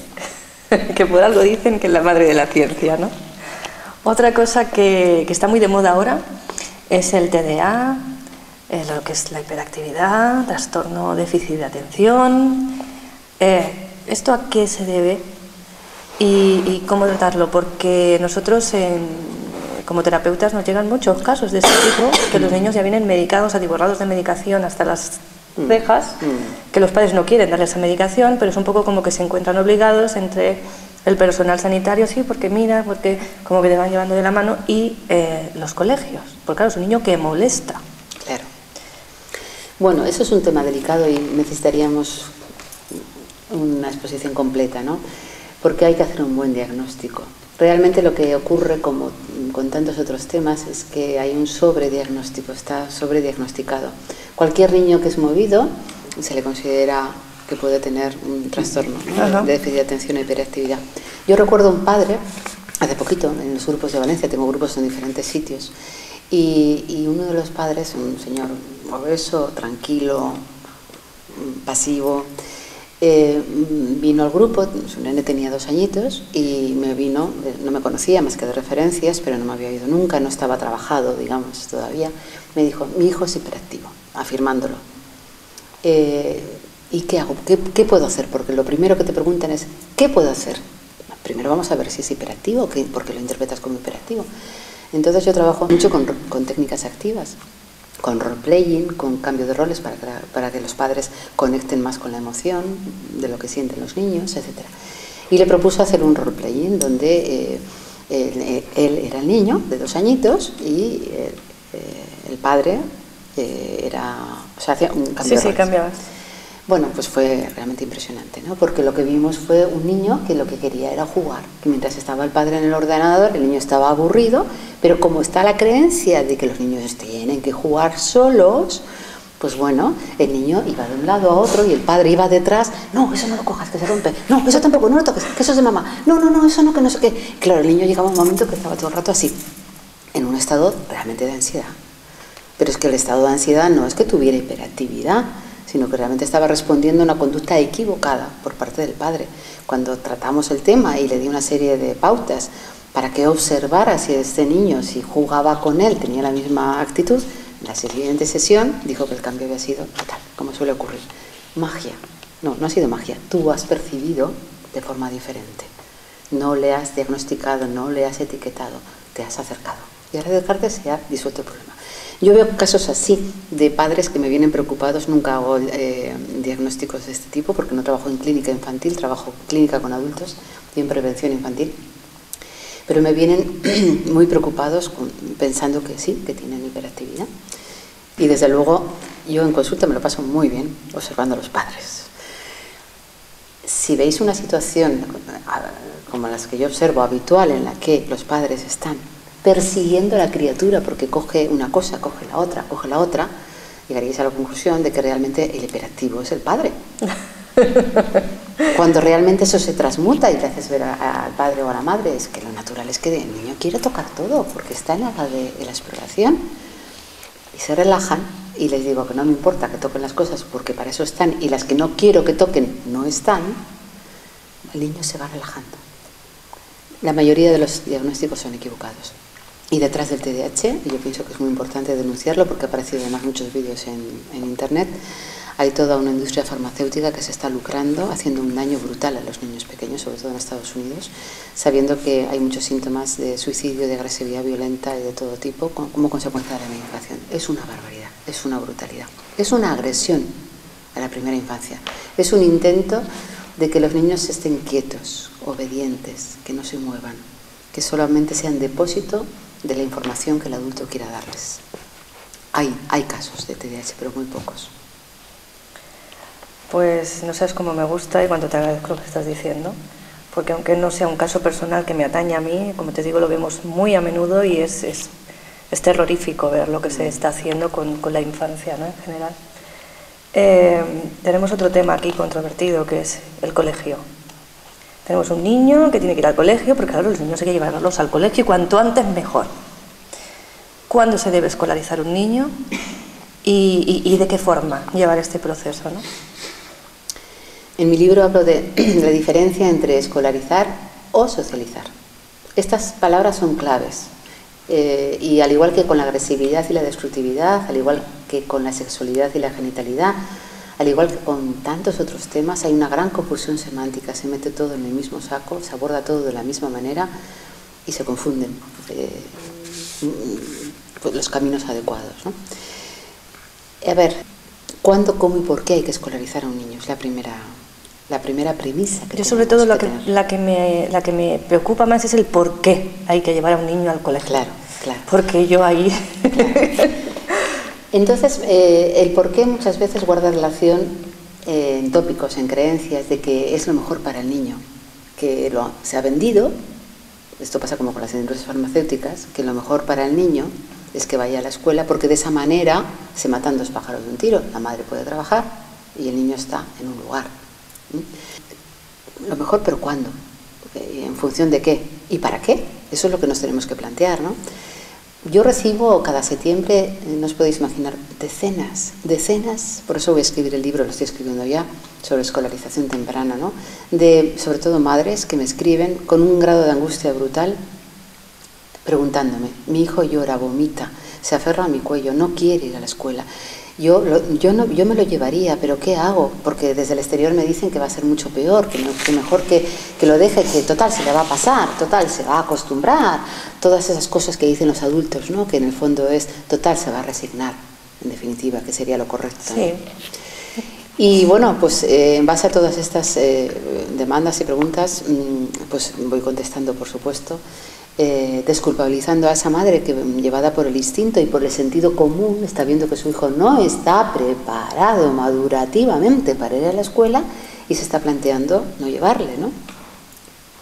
que por algo dicen que es la madre de la ciencia, ¿no? Otra cosa que está muy de moda ahora es el TDA, lo que es la hiperactividad, trastorno déficit de atención. ¿Esto a qué se debe y cómo tratarlo? Porque nosotros como terapeutas nos llegan muchos casos de este tipo, que los niños ya vienen medicados, atiborrados de medicación hasta las cejas, que los padres no quieren darles esa medicación, pero es un poco como que se encuentran obligados entre el personal sanitario, sí, porque mira, porque como que te van llevando de la mano, y los colegios, porque claro, es un niño que molesta. Claro. Bueno, eso es un tema delicado y necesitaríamos una exposición completa, ¿no? Porque hay que hacer un buen diagnóstico. Realmente lo que ocurre, como con tantos otros temas, es que hay un sobrediagnóstico, está sobrediagnosticado. Cualquier niño que es movido se le considera que puede tener un trastorno, ¿no? De déficit de atención e hiperactividad. Yo recuerdo un padre, hace poquito, en los grupos de Valencia, tengo grupos en diferentes sitios, y uno de los padres, un señor obeso, tranquilo, pasivo, vino al grupo, su nene tenía 2 añitos y me vino, no me conocía más que de referencias, pero no me había oído nunca, no estaba trabajado, digamos, todavía. Me dijo, mi hijo es hiperactivo, afirmándolo. ¿Y qué hago? ¿Qué puedo hacer? Porque lo primero que te preguntan es, ¿qué puedo hacer? Primero vamos a ver si es hiperactivo, porque lo interpretas como hiperactivo. Entonces yo trabajo mucho con técnicas activas. con role-playing, con cambio de roles para que los padres conecten más con la emoción de lo que sienten los niños, etc. Y le propuso hacer un role-playing donde él era el niño de 2 añitos y el padre hacía un cambio de roles. Sí, cambiabas. Bueno, pues fue realmente impresionante, ¿no? Porque lo que vimos fue un niño que lo que quería era jugar, que mientras estaba el padre en el ordenador, el niño estaba aburrido, pero como está la creencia de que los niños tienen que jugar solos, pues bueno, el niño iba de un lado a otro y el padre iba detrás. No, eso no lo cojas, que se rompe. No, eso tampoco, no lo toques, que eso es de mamá. No, eso no, que no sé qué. Claro, el niño llegaba a un momento que estaba todo el rato así, en un estado realmente de ansiedad. Pero es que el estado de ansiedad no es que tuviera hiperactividad, sino que realmente estaba respondiendo a una conducta equivocada por parte del padre. Cuando tratamos el tema y le di una serie de pautas para que observara si este niño, si jugaba con él, tenía la misma actitud, en la siguiente sesión dijo que el cambio había sido total, como suele ocurrir. Magia. No ha sido magia. Tú has percibido de forma diferente. No le has diagnosticado, no le has etiquetado, te has acercado. Y al acercarte se ha disuelto el problema. Yo veo casos así de padres que me vienen preocupados. Nunca hago diagnósticos de este tipo porque no trabajo en clínica infantil, trabajo en clínica con adultos y en prevención infantil. Pero me vienen muy preocupados pensando que sí, que tienen hiperactividad. Y desde luego yo en consulta me lo paso muy bien observando a los padres. Si veis una situación como las que yo observo habitual en la que los padres están persiguiendo a la criatura porque coge una cosa, coge la otra, llegaríais a la conclusión de que realmente el hiperactivo es el padre. Cuando realmente eso se transmuta y te haces ver al padre o a la madre, es que lo natural es que el niño quiere tocar todo porque está en la edad de la exploración y se relajan. Y les digo que no me importa que toquen las cosas porque para eso están, y las que no quiero que toquen no están, el niño se va relajando. La mayoría de los diagnósticos son equivocados. Y detrás del TDAH, y yo pienso que es muy importante denunciarlo porque ha aparecido además muchos vídeos en internet, hay toda una industria farmacéutica que se está lucrando, haciendo un daño brutal a los niños pequeños, sobre todo en Estados Unidos, sabiendo que hay muchos síntomas de suicidio, de agresividad violenta y de todo tipo como consecuencia de la medicación. Es una barbaridad, es una brutalidad, es una agresión a la primera infancia, es un intento de que los niños estén quietos, obedientes, que no se muevan, que solamente sean depósito de la información que el adulto quiera darles. Hay casos de TDAH, pero muy pocos. Pues no sabes cómo me gusta y cuánto te agradezco lo que estás diciendo, porque aunque no sea un caso personal que me atañe a mí, como te digo, lo vemos muy a menudo y es terrorífico ver lo que se está haciendo con la infancia, ¿no? En general. Tenemos otro tema aquí controvertido, que es el colegio. Tenemos un niño que tiene que ir al colegio, porque claro, los niños hay que llevarlos al colegio y cuanto antes mejor. ¿Cuándo se debe escolarizar un niño y de qué forma llevar este proceso, ¿no? En mi libro hablo de la diferencia entre escolarizar o socializar. Estas palabras son claves. Y al igual que con la agresividad y la destructividad, al igual que con la sexualidad y la genitalidad, al igual que con tantos otros temas, hay una gran confusión semántica. Se mete todo en el mismo saco, se aborda todo de la misma manera y se confunden los caminos adecuados, ¿no? A ver, ¿cuándo, cómo y por qué hay que escolarizar a un niño? Es la primera premisa que yo sobre todo la que me preocupa más es el por qué hay que llevar a un niño al colegio. Claro. Porque yo ahí... Claro. Entonces, el por qué muchas veces guarda relación en tópicos, en creencias de que es lo mejor para el niño, que se ha vendido, esto pasa como con las industrias farmacéuticas, que lo mejor para el niño es que vaya a la escuela porque de esa manera se matan 2 pájaros de un tiro. La madre puede trabajar y el niño está en un lugar. Lo mejor, pero ¿cuándo? ¿En función de qué? ¿Y para qué? Eso es lo que nos tenemos que plantear, ¿no? Yo recibo cada septiembre, no os podéis imaginar, decenas, por eso voy a escribir el libro, lo estoy escribiendo ya, sobre escolarización temprana, ¿no? De, sobre todo, madres que me escriben con un grado de angustia brutal, preguntándome, mi hijo llora, vomita, se aferra a mi cuello, no quiere ir a la escuela. Yo me lo llevaría, pero ¿qué hago? Porque desde el exterior me dicen que va a ser mucho peor, que mejor que lo deje, que total se le va a pasar, total se va a acostumbrar, todas esas cosas que dicen los adultos, ¿no? Que en el fondo es total se va a resignar. en definitiva, que sería lo correcto, ¿no? Sí. Y bueno, pues en base a todas estas demandas y preguntas, pues voy contestando, por supuesto, desculpabilizando a esa madre que, llevada por el instinto y por el sentido común, está viendo que su hijo no está preparado madurativamente para ir a la escuela y se está planteando no llevarle, ¿no?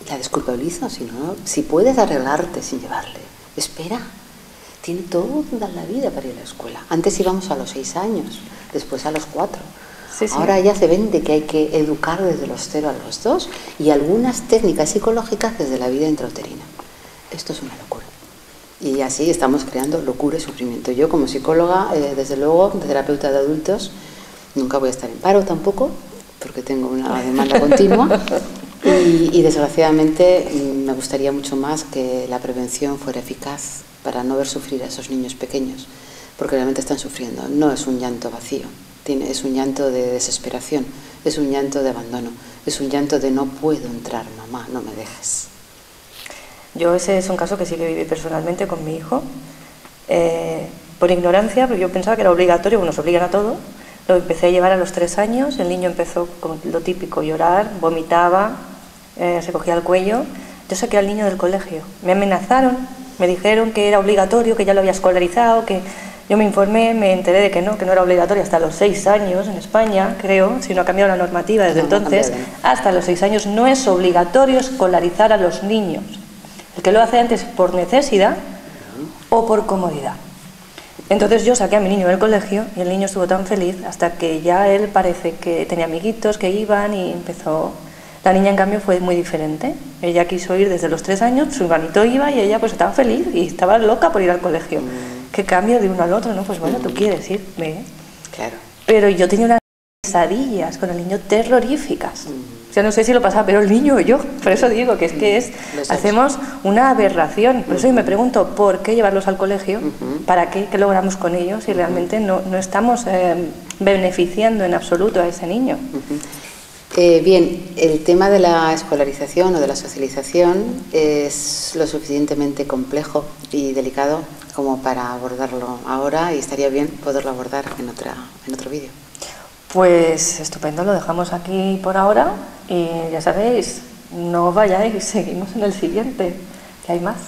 La desculpabilizo, si puedes arreglarte sin llevarle, espera, tiene toda la vida para ir a la escuela. Antes íbamos a los 6 años, después a los 4. Sí, sí. Ahora ya se vende que hay que educar desde los 0 a los 2 y algunas técnicas psicológicas desde la vida intrauterina. Esto es una locura. Y así estamos creando locura y sufrimiento. Yo como psicóloga, desde luego, terapeuta de adultos, nunca voy a estar en paro tampoco, porque tengo una demanda continua. Y desgraciadamente me gustaría mucho más que la prevención fuera eficaz para no ver sufrir a esos niños pequeños, porque realmente están sufriendo. No es un llanto vacío, es un llanto de desesperación, es un llanto de abandono, es un llanto de no puedo entrar, mamá, no me dejes. Yo ese es un caso que sí que viví personalmente con mi hijo, por ignorancia, porque yo pensaba que era obligatorio, nos obligan a todo. Lo empecé a llevar a los 3 años, el niño empezó con lo típico, llorar, vomitaba, se cogía el cuello. Yo saqué al niño del colegio, me amenazaron, me dijeron que era obligatorio, que ya lo había escolarizado, que yo me informé, me enteré de que no era obligatorio hasta los 6 años en España, creo, si no ha cambiado la normativa desde entonces, hasta los 6 años no es obligatorio escolarizar a los niños. El que lo hace antes por necesidad o por comodidad. Entonces yo saqué a mi niño del colegio y el niño estuvo tan feliz hasta que ya él parece que tenía amiguitos que iban y empezó. La niña en cambio fue muy diferente. Ella quiso ir desde los 3 años, su hermanito iba y ella pues estaba feliz y estaba loca por ir al colegio. ¿Qué cambio de uno al otro? No, pues bueno, tú quieres ir, ve. Claro. Pero yo tenía unas pesadillas con el niño terroríficas. O sea, no sé si lo pasaba, pero el niño o yo. Por eso digo que hacemos una aberración. Por eso yo me pregunto, ¿por qué llevarlos al colegio? ¿Para qué? ¿Qué logramos con ellos? Si realmente no estamos beneficiando en absoluto a ese niño. Bien, el tema de la escolarización o de la socialización es lo suficientemente complejo y delicado como para abordarlo ahora, y estaría bien poderlo abordar en otro vídeo. Pues estupendo, lo dejamos aquí por ahora y ya sabéis, no os vayáis, seguimos en el siguiente, que hay más.